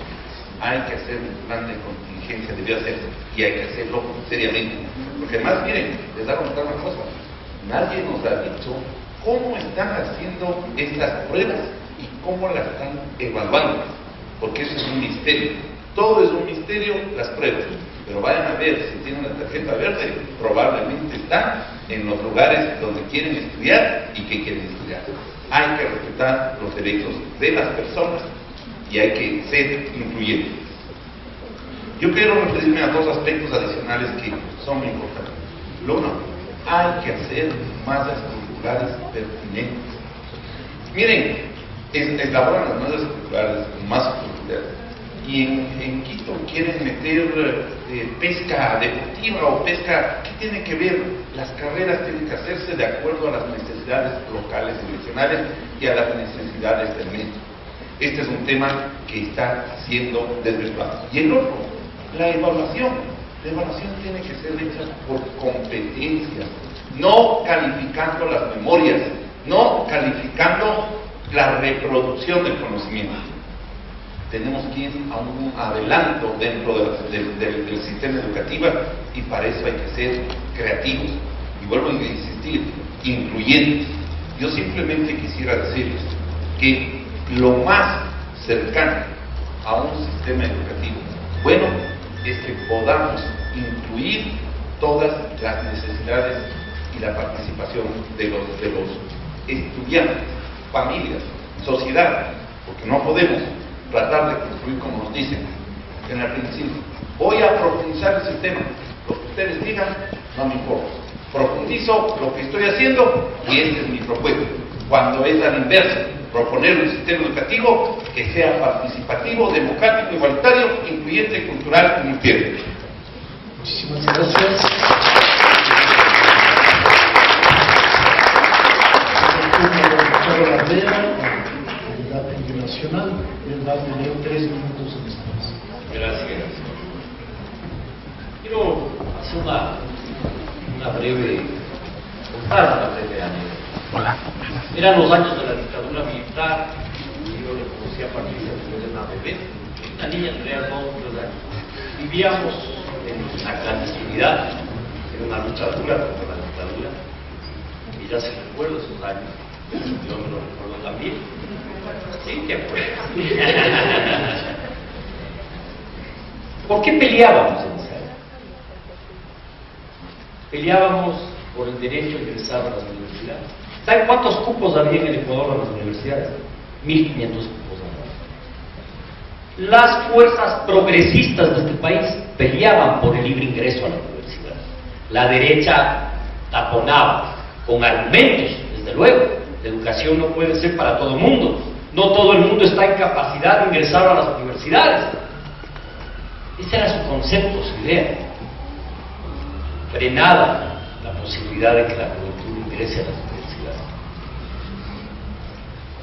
Hay que hacer un plan de contingencia, debió hacerse, y hay que hacerlo seriamente, porque además, miren, les voy a contar una cosa: nadie nos ha dicho cómo están haciendo estas pruebas y cómo las están evaluando, porque eso es un misterio. Todo es un misterio, las pruebas. Pero vayan a ver, si tienen la tarjeta verde, probablemente están en los lugares donde quieren estudiar y que quieren estudiar. Hay que respetar los derechos de las personas y hay que ser incluyentes. Yo quiero referirme a dos aspectos adicionales que son muy importantes. Lo uno, hay que hacer mallas curriculares pertinentes. Miren, elaboran las mallas curriculares, masas curriculares, y en Quito quieren meter pesca deportiva o pesca. ¿Qué tiene que ver? Las carreras tienen que hacerse de acuerdo a las necesidades locales y regionales y a las necesidades del medio. Este es un tema que está siendo desvirtuado. Y el otro, la evaluación. La evaluación tiene que ser hecha por competencias, no calificando las memorias, no calificando la reproducción del conocimiento. Tenemos que ir a un adelanto dentro del sistema educativo y para eso hay que ser creativos. Y vuelvo a insistir, incluyentes. Yo simplemente quisiera decirles que lo más cercano a un sistema educativo bueno es que podamos incluir todas las necesidades y la participación de los estudiantes, familias, sociedad, porque no podemos tratar de construir como nos dicen en el principio. Voy a profundizar el sistema, lo que ustedes digan no me importa. Profundizo lo que estoy haciendo y esta es mi propuesta. Cuando es al inverso, proponer un sistema educativo que sea participativo, democrático, igualitario, incluyente, cultural y multiétnico. Muchísimas gracias. Candidato internacional, él va a tener 3 minutos en espacio. Gracias. Quiero hacer una breve anécdota. Hola. Eran los años de la dictadura militar, y yo le conocí a partir de una bebé, una niña tenía 2 o 3 años. Vivíamos en la clandestinidad, en una lucha dura contra la dictadura, y ya se recuerda esos años, yo me lo recuerdo también. Sí, ¿te acuerdas? ¿Por qué peleábamos en esa época? Peleábamos por el derecho a ingresar a las universidades. ¿Saben cuántos cupos había en el Ecuador a las universidades? 1.500 cupos anuales. Las fuerzas progresistas de este país peleaban por el libre ingreso a la universidad. La derecha taponaba con argumentos, desde luego. La educación no puede ser para todo el mundo. No todo el mundo está en capacidad de ingresar a las universidades. Ese era su concepto, su idea. Frenada la posibilidad de que la juventud ingrese a las universidades.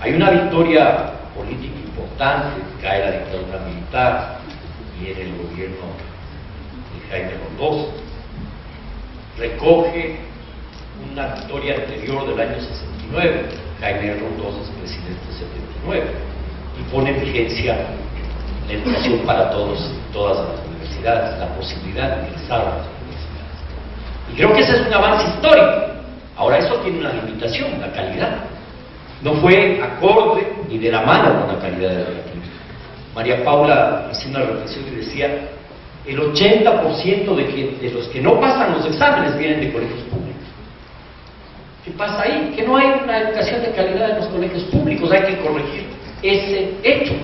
Hay una victoria política importante, cae la dictadura militar, viene el gobierno de Jaime Rondós, recoge una victoria anterior del año 69, Jaime Rondós es presidente en 79, y pone en vigencia la educación para todos, todas las universidades, la posibilidad de ingresar a las universidades. Y creo que ese es un avance histórico. Ahora eso tiene una limitación, la calidad. No fue acorde ni de la mano con la calidad de la educación. María Paula hacía una reflexión y decía, el 80% de los que no pasan los exámenes vienen de colegios públicos. ¿Qué pasa ahí? Que no hay una educación de calidad en los colegios públicos, hay que corregir ese hecho.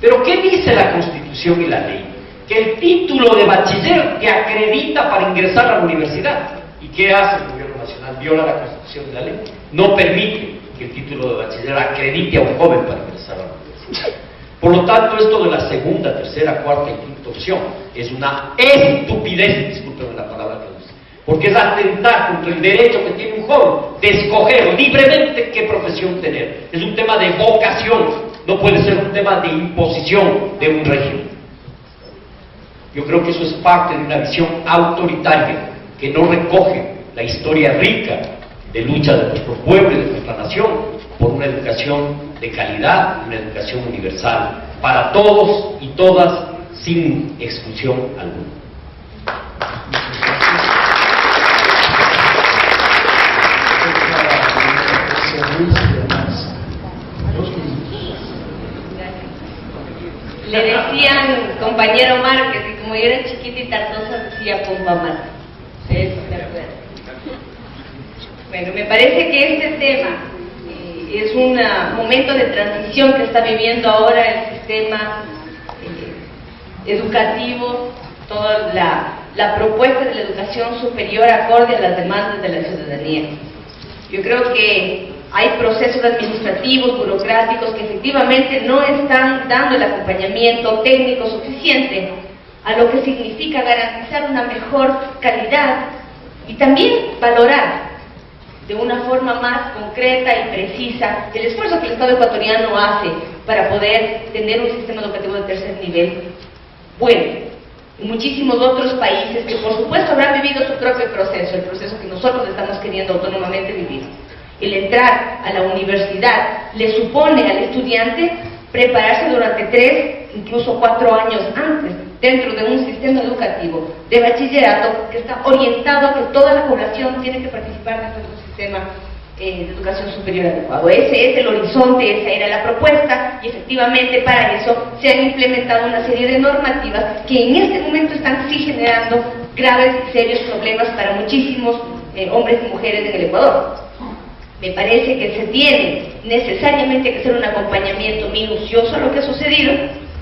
Pero ¿qué dice la Constitución y la ley? Que el título de bachiller te acredita para ingresar a la universidad. ¿Y qué hace el gobierno nacional? Viola la Constitución y la ley. No permite que el título de bachiller acredite a un joven para ingresar a la universidad. Por lo tanto, esto de la segunda, tercera, cuarta y quinta opción es una estupidez, discúlpenme la palabra que use, porque es atentar contra el derecho que tiene un joven de escoger libremente qué profesión tener. Es un tema de vocación, no puede ser un tema de imposición de un régimen. Yo creo que eso es parte de una visión autoritaria que no recoge la historia rica de lucha de nuestro pueblo y de nuestra nación por una educación de calidad, una educación universal para todos y todas sin exclusión alguna. Le decían compañero Márquez, y como yo era chiquita y tartosa decía pompa más. Eso me acuerdo. Bueno, me parece que este tema es un momento de transición que está viviendo ahora el sistema educativo, toda la propuesta de la educación superior acorde a las demandas de la ciudadanía. Yo creo que hay procesos administrativos, burocráticos, que efectivamente no están dando el acompañamiento técnico suficiente a lo que significa garantizar una mejor calidad y también valorar de una forma más concreta y precisa el esfuerzo que el Estado ecuatoriano hace para poder tener un sistema educativo de tercer nivel bueno. Y muchísimos otros países que por supuesto habrán vivido su propio proceso, el proceso que nosotros estamos queriendo autónomamente vivir. El entrar a la universidad le supone al estudiante prepararse durante 3, incluso 4 años antes, dentro de un sistema educativo de bachillerato que está orientado a que toda la población tiene que participar dentro de un sistema de educación superior adecuado. Ese es el horizonte, esa era la propuesta, y efectivamente para eso se han implementado una serie de normativas que en este momento están sí generando graves y serios problemas para muchísimos hombres y mujeres en el Ecuador. Me parece que se tiene necesariamente que hacer un acompañamiento minucioso a lo que ha sucedido.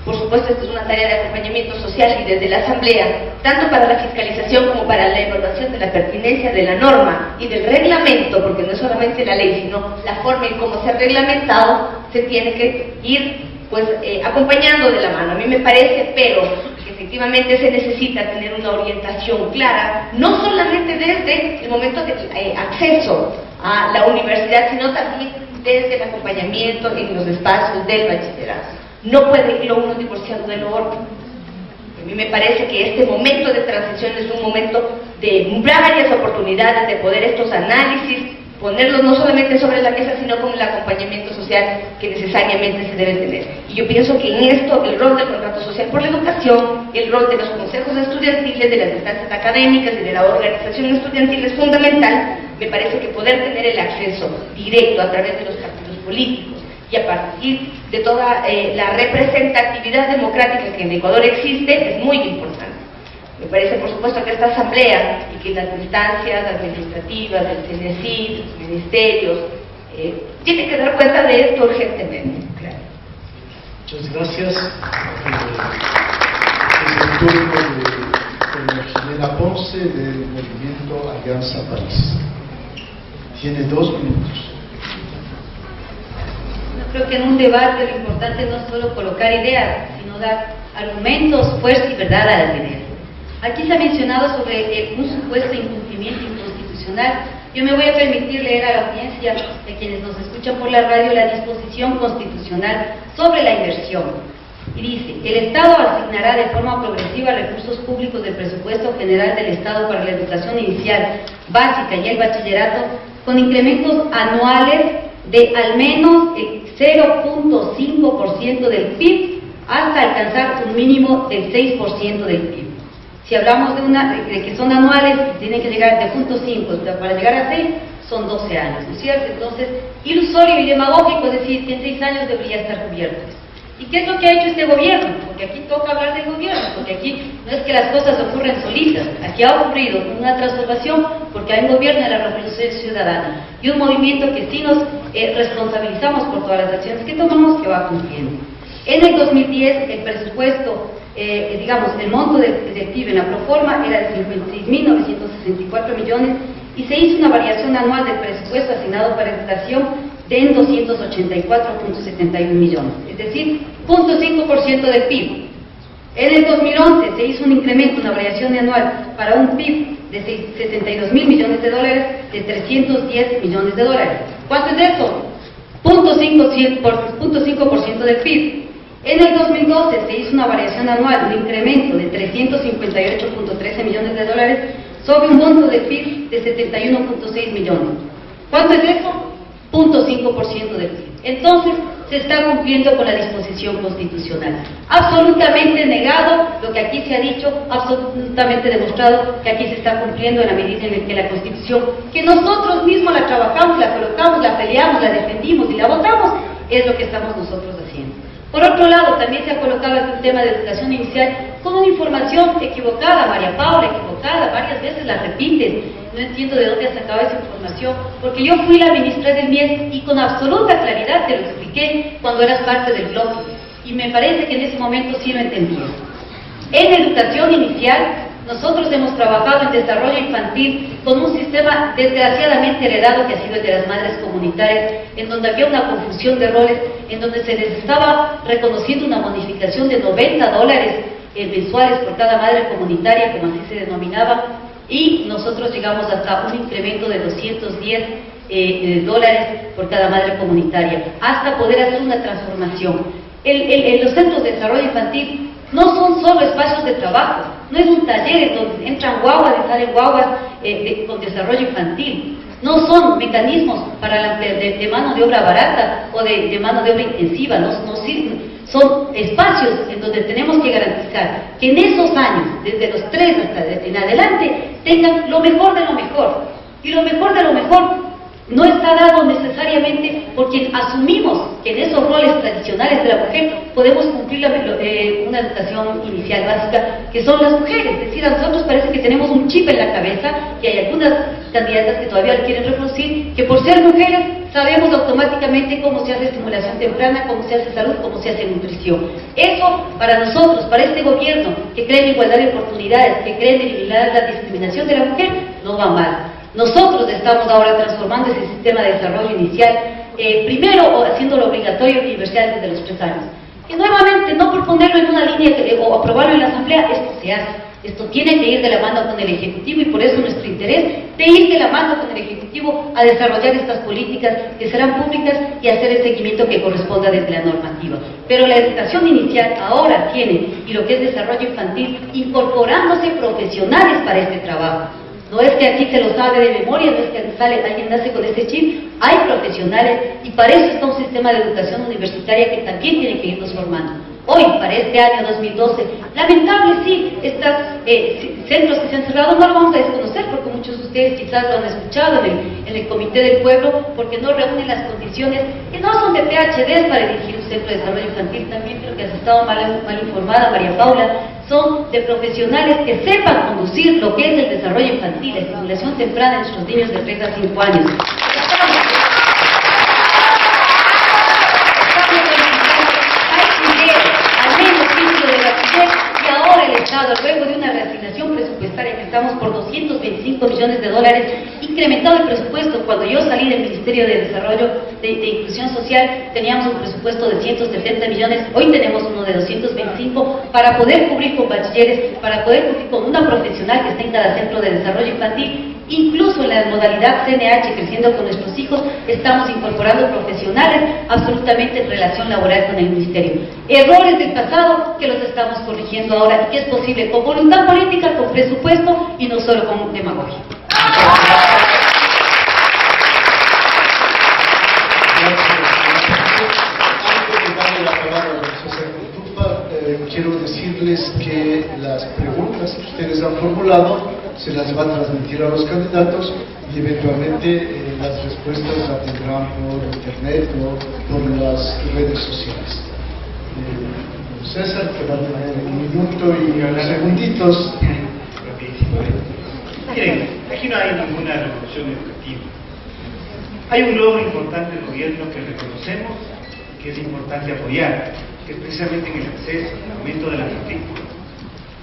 Por supuesto, esta es una tarea de acompañamiento social y desde la Asamblea, tanto para la fiscalización como para la evaluación de la pertinencia de la norma y del reglamento, porque no es solamente la ley, sino la forma en cómo se ha reglamentado, se tiene que ir pues acompañando de la mano. A mí me parece, pero que efectivamente se necesita tener una orientación clara, no solamente desde el momento de acceso a la universidad, sino también desde el acompañamiento en los espacios del bachillerato. No puede ir lo uno divorciado de lo otro. A mí me parece que este momento de transición es un momento de varias oportunidades de poder estos análisis, ponerlos no solamente sobre la mesa, sino con el acompañamiento social que necesariamente se debe tener. Y yo pienso que en esto el rol del contrato social por la educación, el rol de los consejos estudiantiles, de las instancias académicas y de la organización estudiantil es fundamental. Me parece que poder tener el acceso directo a través de los partidos políticos y a partir de toda la representatividad democrática que en Ecuador existe es muy importante. Me parece, por supuesto, que esta asamblea y que las instancias administrativas, del CNECID, los ministerios, tienen que dar cuenta de esto urgentemente. Claro. Muchas gracias. Es el turno de Jimena Ponce del Movimiento Alianza País. Tiene 2 minutos. Creo que en un debate lo importante no es solo colocar ideas, sino dar argumentos, fuerza y verdad a las ideas. Aquí se ha mencionado sobre un supuesto incumplimiento inconstitucional. Yo me voy a permitir leer a la audiencia de quienes nos escuchan por la radio la disposición constitucional sobre la inversión. Y dice: el Estado asignará de forma progresiva recursos públicos del presupuesto general del Estado para la educación inicial, básica y el bachillerato con incrementos anuales de al menos el 0.5% del PIB hasta alcanzar un mínimo del 6% del PIB. Si hablamos de que son anuales, tienen que llegar de 0.5, para llegar a 6 son 12 años, ¿no es cierto? Entonces, ilusorio y demagógico decir que en 6 años debería estar cubierto. ¿Y qué es lo que ha hecho este gobierno? Porque aquí toca hablar del gobierno, porque aquí no es que las cosas ocurren solitas, aquí ha ocurrido una transformación porque hay un gobierno de la Revolución Ciudadana y un movimiento que sí nos responsabilizamos por todas las acciones que tomamos, que va cumpliendo. En el 2010 el presupuesto, digamos, el monto del PIB en la proforma era de 56.964 millones y se hizo una variación anual del presupuesto asignado para educación de 284.71 millones, es decir, 0.5% del PIB. En el 2011 se hizo un incremento, una variación anual para un PIB de 72.000 millones de dólares, de 310 millones de dólares. ¿Cuánto es eso? 0.5% del PIB. En el 2012 se hizo una variación anual, un incremento de 358.13 millones de dólares sobre un monto de PIB de 71.6 millones. ¿Cuánto es eso? 0.5% del PIB. Entonces, se está cumpliendo con la disposición constitucional. Absolutamente negado lo que aquí se ha dicho, absolutamente demostrado que aquí se está cumpliendo en la medida en que la Constitución, que nosotros mismos la trabajamos, la colocamos, la peleamos, la defendimos y la votamos, es lo que estamos nosotros haciendo. Por otro lado, también se ha colocado aquí un tema de educación inicial con una información equivocada, María Paula, equivocada, varias veces la repiten. No entiendo de dónde ha sacado esa información, porque yo fui la ministra del MIES y con absoluta claridad te lo expliqué cuando eras parte del bloque, y me parece que en ese momento sí lo entendías. En educación inicial, nosotros hemos trabajado en desarrollo infantil con un sistema desgraciadamente heredado que ha sido el de las madres comunitarias, en donde había una confusión de roles, en donde se les estaba reconociendo una bonificación de $90 mensuales por cada madre comunitaria, como así se denominaba, y nosotros llegamos hasta un incremento de $210 por cada madre comunitaria, hasta poder hacer una transformación. Los centros de desarrollo infantil no son solo espacios de trabajo, no es un taller en donde entran guaguas y salen guaguas con desarrollo infantil, no son mecanismos para de mano de obra barata o de mano de obra intensiva, no sirven. Son espacios en donde tenemos que garantizar que en esos años, desde los 3 hasta en adelante, tengan lo mejor de lo mejor. Y lo mejor de lo mejor no está dado necesariamente porque asumimos que en esos roles tradicionales de la mujer podemos cumplir una educación inicial básica, que son las mujeres. Es decir, a nosotros parece que tenemos un chip en la cabeza, que hay algunas candidatas que todavía lo quieren reproducir, que por ser mujeres sabemos automáticamente cómo se hace estimulación temprana, cómo se hace salud, cómo se hace nutrición. Eso para nosotros, para este gobierno que cree en igualdad de oportunidades, que cree en eliminar la discriminación de la mujer, no va mal. Nosotros estamos ahora transformando ese sistema de desarrollo inicial, primero haciéndolo obligatorio y universal desde los 3 años. Y nuevamente, no por ponerlo en una línea o aprobarlo en la Asamblea, esto se hace. Esto tiene que ir de la mano con el Ejecutivo y por eso nuestro interés de ir de la mano con el Ejecutivo a desarrollar estas políticas que serán públicas y hacer el seguimiento que corresponda desde la normativa. Pero la educación inicial ahora tiene, y lo que es desarrollo infantil, incorporándose profesionales para este trabajo. No es que aquí se lo sabe de memoria, no es que alguien nace con ese chip, hay profesionales y para eso está un sistema de educación universitaria que también tiene que irnos formando. Hoy, para este año 2012, lamentable sí, estos centros que se han cerrado no lo vamos a desconocer porque muchos de ustedes quizás lo han escuchado en el Comité del Pueblo, porque no reúnen las condiciones que no son de PhDs para dirigir un centro de desarrollo infantil. También creo que has estado mal informada, María Paula. Son de profesionales que sepan conducir lo que es el desarrollo infantil, la estimulación temprana de nuestros niños de 3 a 5 años. Y ahora el Estado, luego de una reasignación presupuestaria que estamos por $225 millones, incrementado el presupuesto. Cuando yo salí del Ministerio de Desarrollo de Inclusión Social, teníamos un presupuesto de 170 millones, hoy tenemos uno de 225 para poder cubrir con bachilleres, para poder cubrir con una profesional que está en cada centro de desarrollo infantil. Incluso en la modalidad CNH, creciendo con nuestros hijos, estamos incorporando profesionales absolutamente en relación laboral con el Ministerio. Errores del pasado que los estamos corrigiendo ahora y que es posible con voluntad política, con presupuesto y no solo con demagogia. Quiero decirles que las preguntas que ustedes han formulado se las va a transmitir a los candidatos y eventualmente las respuestas las tendrán por internet o por las redes sociales. César, que va a tener un minuto y unos segunditos. Rapidísimo. Miren, aquí no hay ninguna revolución educativa. Hay un logro importante del gobierno que reconocemos y que es importante apoyar, que es precisamente en el acceso, el aumento de la matrícula.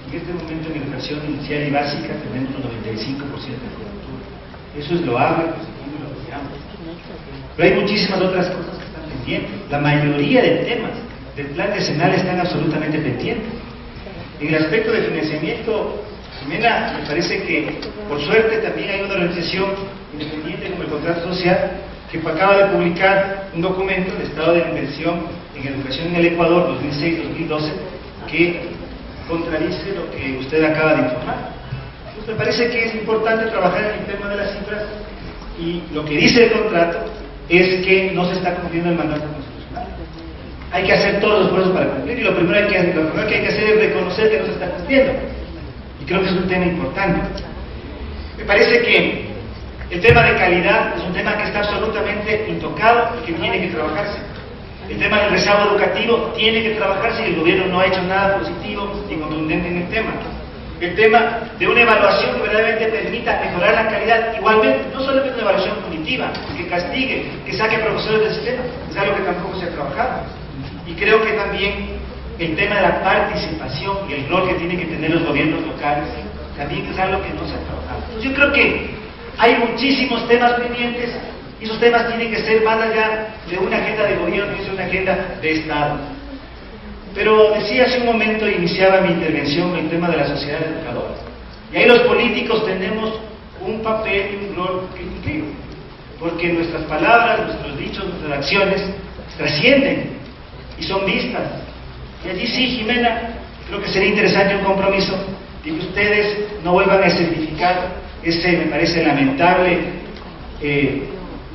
En este momento en educación inicial y básica tenemos un 95% de cobertura. Eso es loable, positivo y lo apoyamos. Pero hay muchísimas otras cosas que están pendientes. La mayoría de temas del plan decenal están absolutamente pendientes. En el aspecto de financiamiento, Jimena, me parece que por suerte también hay una organización independiente como el Contrato Social que acaba de publicar un documento de estado de inversión en educación en el Ecuador 2006-2012 que contradice lo que usted acaba de informar. Entonces, me parece que es importante trabajar en el tema de las cifras y lo que dice el contrato es que no se está cumpliendo el mandato constitucional. Hay que hacer todos los esfuerzos para cumplir y lo primero que hay que hacer es reconocer que no se está cumpliendo. Y creo que es un tema importante. Me parece que el tema de calidad es un tema que está absolutamente intocado y que tiene que trabajarse. El tema del rezago educativo tiene que trabajarse y el gobierno no ha hecho nada positivo ni contundente en el tema. El tema de una evaluación que verdaderamente permita mejorar la calidad, igualmente, no solamente una evaluación punitiva, que castigue, que saque profesores del sistema, es algo que tampoco se ha trabajado. Y creo que también el tema de la participación y el rol que tienen que tener los gobiernos locales, también es algo que no se ha trabajado. Entonces, yo creo que hay muchísimos temas pendientes y esos temas tienen que ser más allá de una agenda de gobierno y de una agenda de Estado. Pero decía hace un momento, iniciaba mi intervención, el tema de la sociedad educadora. Y ahí los políticos tenemos un papel y un rol que cumplir, porque nuestras palabras, nuestros dichos, nuestras acciones trascienden y son vistas. Y allí sí, Jimena, creo que sería interesante un compromiso de que ustedes no vuelvan a certificar ese, me parece lamentable,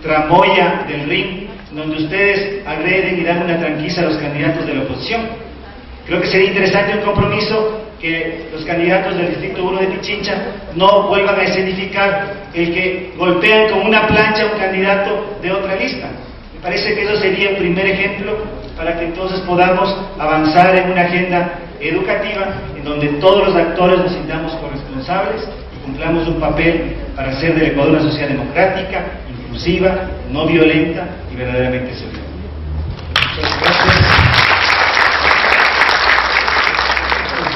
tramoya del ring, donde ustedes agreden y dan una tranquiza a los candidatos de la oposición. Creo que sería interesante un compromiso que los candidatos del Distrito 1 de Pichincha no vuelvan a escenificar el que golpean con una plancha a un candidato de otra lista. Me parece que eso sería un primer ejemplo para que entonces podamos avanzar en una agenda educativa en donde todos los actores nos sintamos corresponsables y cumplamos un papel para hacer del Ecuador una sociedad democrática, inclusiva, no violenta y verdaderamente solidaria. Muchas gracias.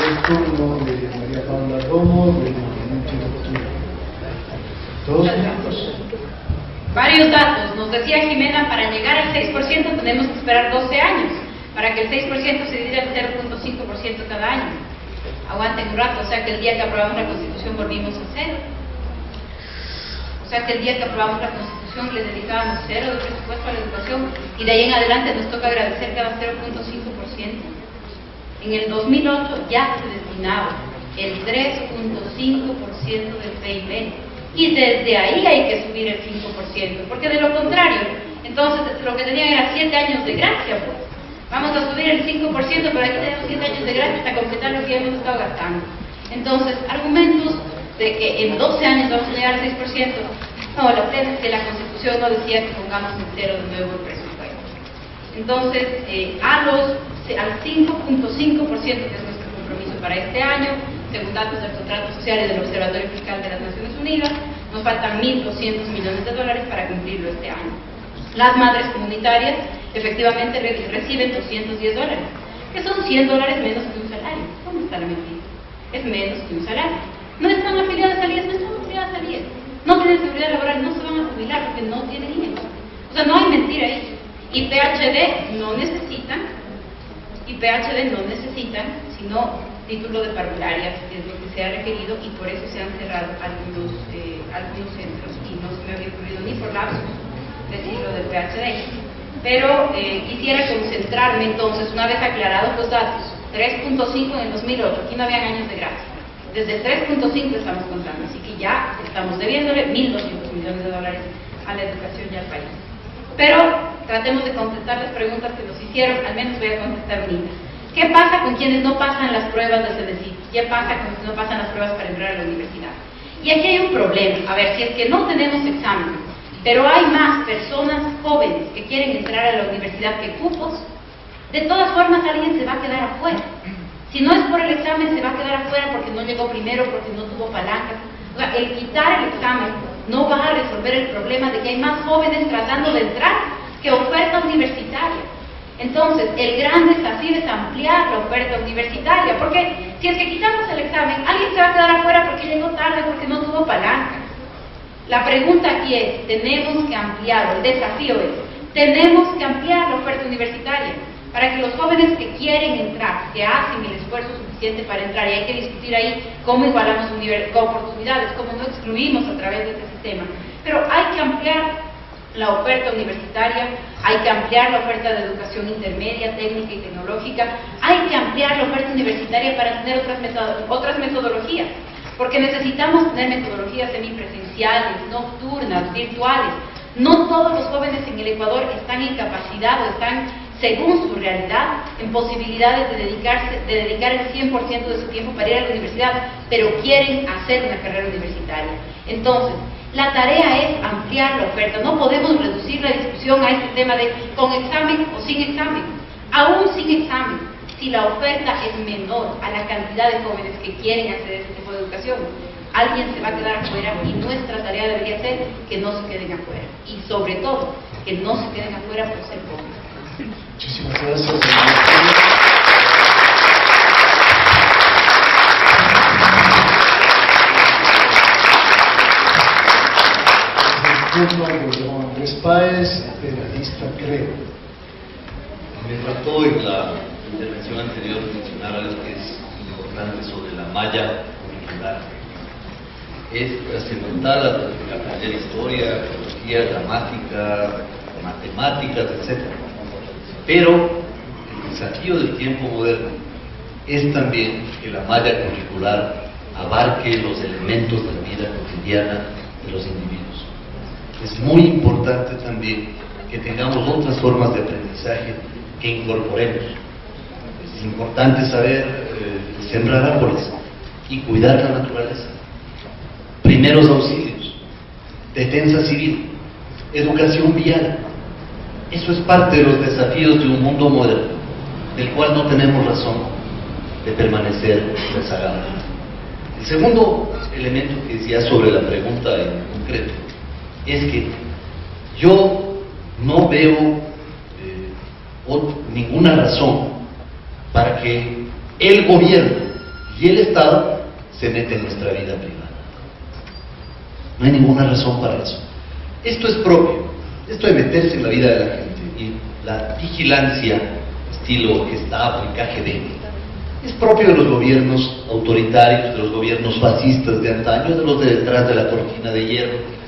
El turno de María Paula Romo, del Movimiento de Cultura. Todos juntos. Varios datos. Nos decía Jimena, para llegar al 6% tenemos que esperar 12 años, para que el 6% se divida en 0.5% cada año. Aguanten un rato, o sea que el día que aprobamos la Constitución volvimos a cero. O sea que el día que aprobamos la Constitución le dedicábamos cero de presupuesto a la educación y de ahí en adelante nos toca agradecer cada 0.5%. En el 2008 ya se destinaba el 3.5% del PIB y desde ahí hay que subir el 5%, porque de lo contrario, entonces lo que tenían era 7 años de gracia, pues. Vamos a subir el 5%, pero aquí tenemos 7 años de gracia hasta completar lo que hemos estado gastando. Entonces, argumentos de que en 12 años vamos a llegar al 6%, no, la plena es que la Constitución no decía que pongamos en cero de nuevo el presupuesto. Entonces, al 5.5%, que es nuestro compromiso para este año, según datos del contrato social y del Observatorio Fiscal de las Naciones Unidas, nos faltan 1.200 millones de dólares para cumplirlo este año. Las madres comunitarias efectivamente reciben $210, que son $100 menos que un salario. ¿Cómo está la mentira? Es menos que un salario. No están afiliadas a IES, no están afiliadas a IES. No tienen seguridad laboral, no se van a jubilar porque no tienen IES. O sea, no hay mentira ahí. Y PhD no necesitan, sino título de parvularia, que es lo que se ha requerido, y por eso se han cerrado algunos centros, y no se me había ocurrido ni por lapsus decirlo del PhD. Pero quisiera concentrarme entonces, una vez aclarados los datos, 3.5 en el 2008, aquí no habían años de gracia, desde el 3.5 estamos contando, así que ya estamos debiéndole 1.200 millones de dólares a la educación y al país. Pero tratemos de contestar las preguntas que nos hicieron, al menos voy a contestar una. ¿Qué pasa con quienes no pasan las pruebas de CEDESID? ¿Qué pasa con quienes no pasan las pruebas para entrar a la universidad? Y aquí hay un problema. A ver, si es que no tenemos examen, pero hay más personas jóvenes que quieren entrar a la universidad que cupos, de todas formas alguien se va a quedar afuera. Si no es por el examen, se va a quedar afuera porque no llegó primero, porque no tuvo palanca. O sea, el quitar el examen no va a resolver el problema de que hay más jóvenes tratando de entrar que oferta universitaria. Entonces, el gran desafío es ampliar la oferta universitaria, porque si es que quitamos el examen, alguien se va a quedar afuera porque llegó tarde, porque no tuvo palanca. La pregunta aquí es, tenemos que ampliar, el desafío es, tenemos que ampliar la oferta universitaria para que los jóvenes que quieren entrar, que hacen el esfuerzo suficiente para entrar, y hay que discutir ahí cómo igualamos oportunidades, cómo no excluimos a través de este sistema, pero hay que ampliar la oferta universitaria, hay que ampliar la oferta de educación intermedia, técnica y tecnológica, hay que ampliar la oferta universitaria para tener otras metodologías, porque necesitamos tener metodologías semipresenciales, nocturnas, virtuales. No todos los jóvenes en el Ecuador están en capacidad o están, según su realidad, en posibilidades de dedicar el 100% de su tiempo para ir a la universidad, pero quieren hacer una carrera universitaria. Entonces, La tarea es ampliar la oferta. No podemos reducir la discusión a este tema de con examen o sin examen. Aún sin examen, si la oferta es menor a la cantidad de jóvenes que quieren acceder a este tipo de educación, alguien se va a quedar afuera y nuestra tarea debería ser que no se queden afuera. Y sobre todo, que no se queden afuera por ser pobres. Muchísimas gracias. Turno de don Andrés Páez, periodista, creo. Me faltó en la intervención anterior mencionar algo que es importante sobre la malla curricular. Es trascendental aprender historia, geografía, gramática, matemáticas, etc. Pero el desafío del tiempo moderno es también que la malla curricular abarque los elementos de la vida cotidiana de los individuos. Es muy importante también que tengamos otras formas de aprendizaje que incorporemos. Es importante saber sembrar árboles y cuidar la naturaleza. Primeros auxilios, defensa civil, educación vial. Eso es parte de los desafíos de un mundo moderno, del cual no tenemos razón de permanecer rezagados. El segundo elemento que decía sobre la pregunta en concreto es que yo no veo ninguna razón para que el gobierno y el Estado se metan en nuestra vida privada. No hay ninguna razón para eso. Esto es propio, esto de meterse en la vida de la gente y la vigilancia, estilo Gestapo y KGB, es propio de los gobiernos autoritarios, de los gobiernos fascistas de antaño, de los de detrás de la cortina de hierro,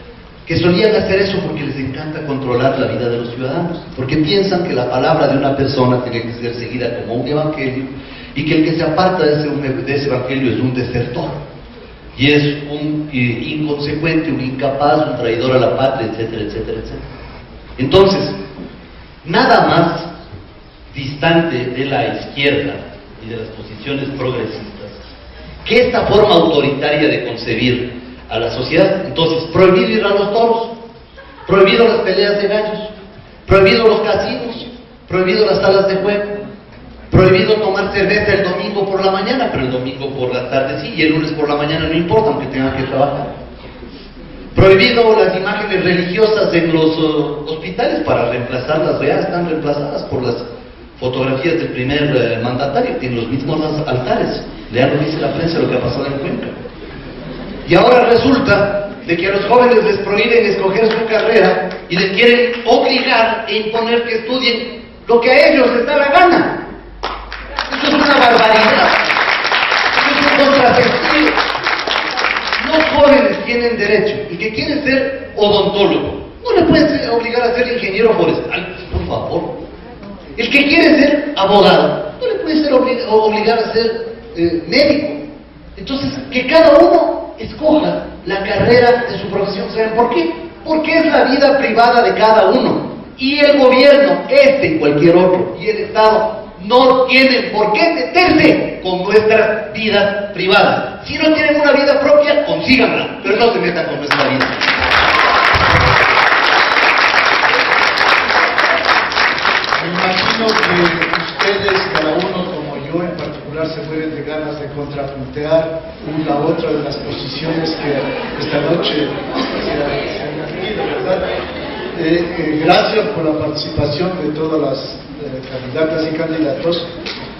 que solían hacer eso porque les encanta controlar la vida de los ciudadanos, porque piensan que la palabra de una persona tiene que ser seguida como un evangelio y que el que se aparta de ese evangelio es un desertor y es un inconsecuente, un incapaz, un traidor a la patria, etcétera, etcétera, etcétera. Entonces, nada más distante de la izquierda y de las posiciones progresistas que esta forma autoritaria de concebir a la sociedad. Entonces, prohibido ir a los toros, prohibido las peleas de gallos, prohibido los casinos, prohibido las salas de juego, prohibido tomar cerveza el domingo por la mañana, pero el domingo por la tarde sí, y el lunes por la mañana no importa, aunque tengan que trabajar. Prohibido las imágenes religiosas en los hospitales para reemplazarlas, ya están reemplazadas por las fotografías del primer mandatario, que en los mismos altares. Ya lo dice la prensa lo que ha pasado en Cuenca. Y ahora resulta de que a los jóvenes les prohíben escoger su carrera y les quieren obligar e imponer que estudien lo que a ellos les da la gana. Eso es una barbaridad. Eso es un contrasentido. Los jóvenes tienen derecho. El que quiere ser odontólogo, no le puedes obligar a ser ingeniero forestal, por favor. El que quiere ser abogado, no le puedes obligar a ser médico. Entonces, que cada uno escoja la carrera de su profesión. ¿Saben por qué? Porque es la vida privada de cada uno. Y el gobierno, y cualquier otro, y el Estado, no tienen por qué meterse con nuestras vidas privadas. Si no tienen una vida propia, consíganla, pero no se metan con nuestra vida. Me imagino que ustedes, cada uno como yo en particular, se mueren de ganas de contrapuntear una u otra de las posiciones que esta noche se han adquirido, ¿verdad? Gracias por la participación de todas las candidatas y candidatos.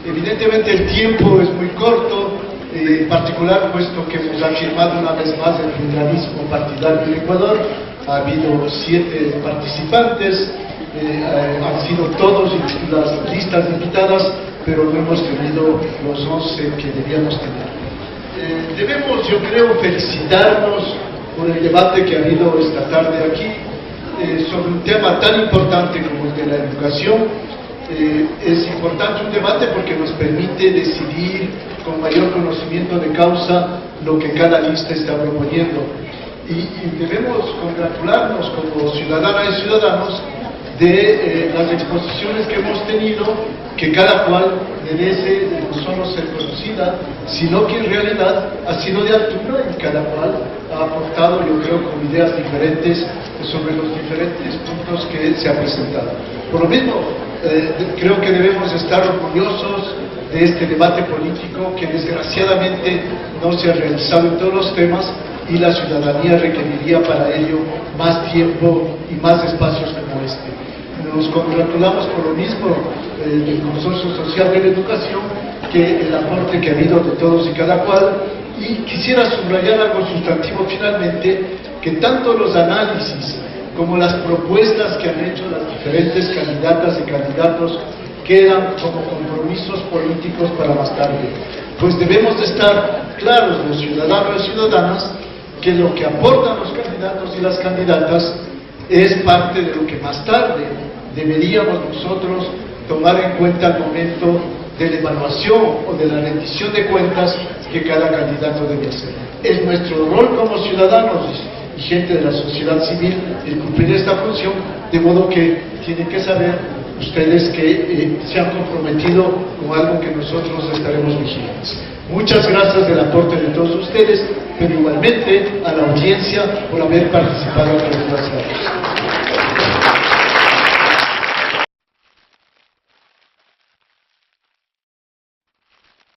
Evidentemente el tiempo es muy corto, en particular puesto que hemos afirmado una vez más el pluralismo partidario en Ecuador. Ha habido 7 participantes, han sido todas las listas invitadas, pero no hemos tenido los 11 que debíamos tener. Debemos, yo creo, felicitarnos por el debate que ha habido esta tarde aquí sobre un tema tan importante como el de la educación. Es importante un debate porque nos permite decidir con mayor conocimiento de causa lo que cada lista está proponiendo. Y debemos congratularnos como ciudadanas y ciudadanos de las exposiciones que hemos tenido, que cada cual merece no solo ser conocida, sino que en realidad ha sido de altura y cada cual ha aportado, yo creo, con ideas diferentes sobre los diferentes puntos que se han presentado. Por lo mismo, creo que debemos estar orgullosos de este debate político que desgraciadamente no se ha realizado en todos los temas, y la ciudadanía requeriría para ello más tiempo y más espacios como este. Nos congratulamos por lo mismo del Consorcio Social de la Educación, que el aporte que ha habido de todos y cada cual, y quisiera subrayar algo sustantivo finalmente, que tanto los análisis como las propuestas que han hecho las diferentes candidatas y candidatos quedan como compromisos políticos para más tarde. Pues debemos de estar claros, los ciudadanos y ciudadanas, que lo que aportan los candidatos y las candidatas es parte de lo que más tarde deberíamos nosotros tomar en cuenta al momento de la evaluación o de la rendición de cuentas que cada candidato debe hacer. Es nuestro rol como ciudadanos y gente de la sociedad civil el cumplir esta función, de modo que tienen que saber ustedes que se han comprometido con algo que nosotros estaremos vigilantes. Muchas gracias del aporte de todos ustedes, pero igualmente a la audiencia por haber participado en las clases.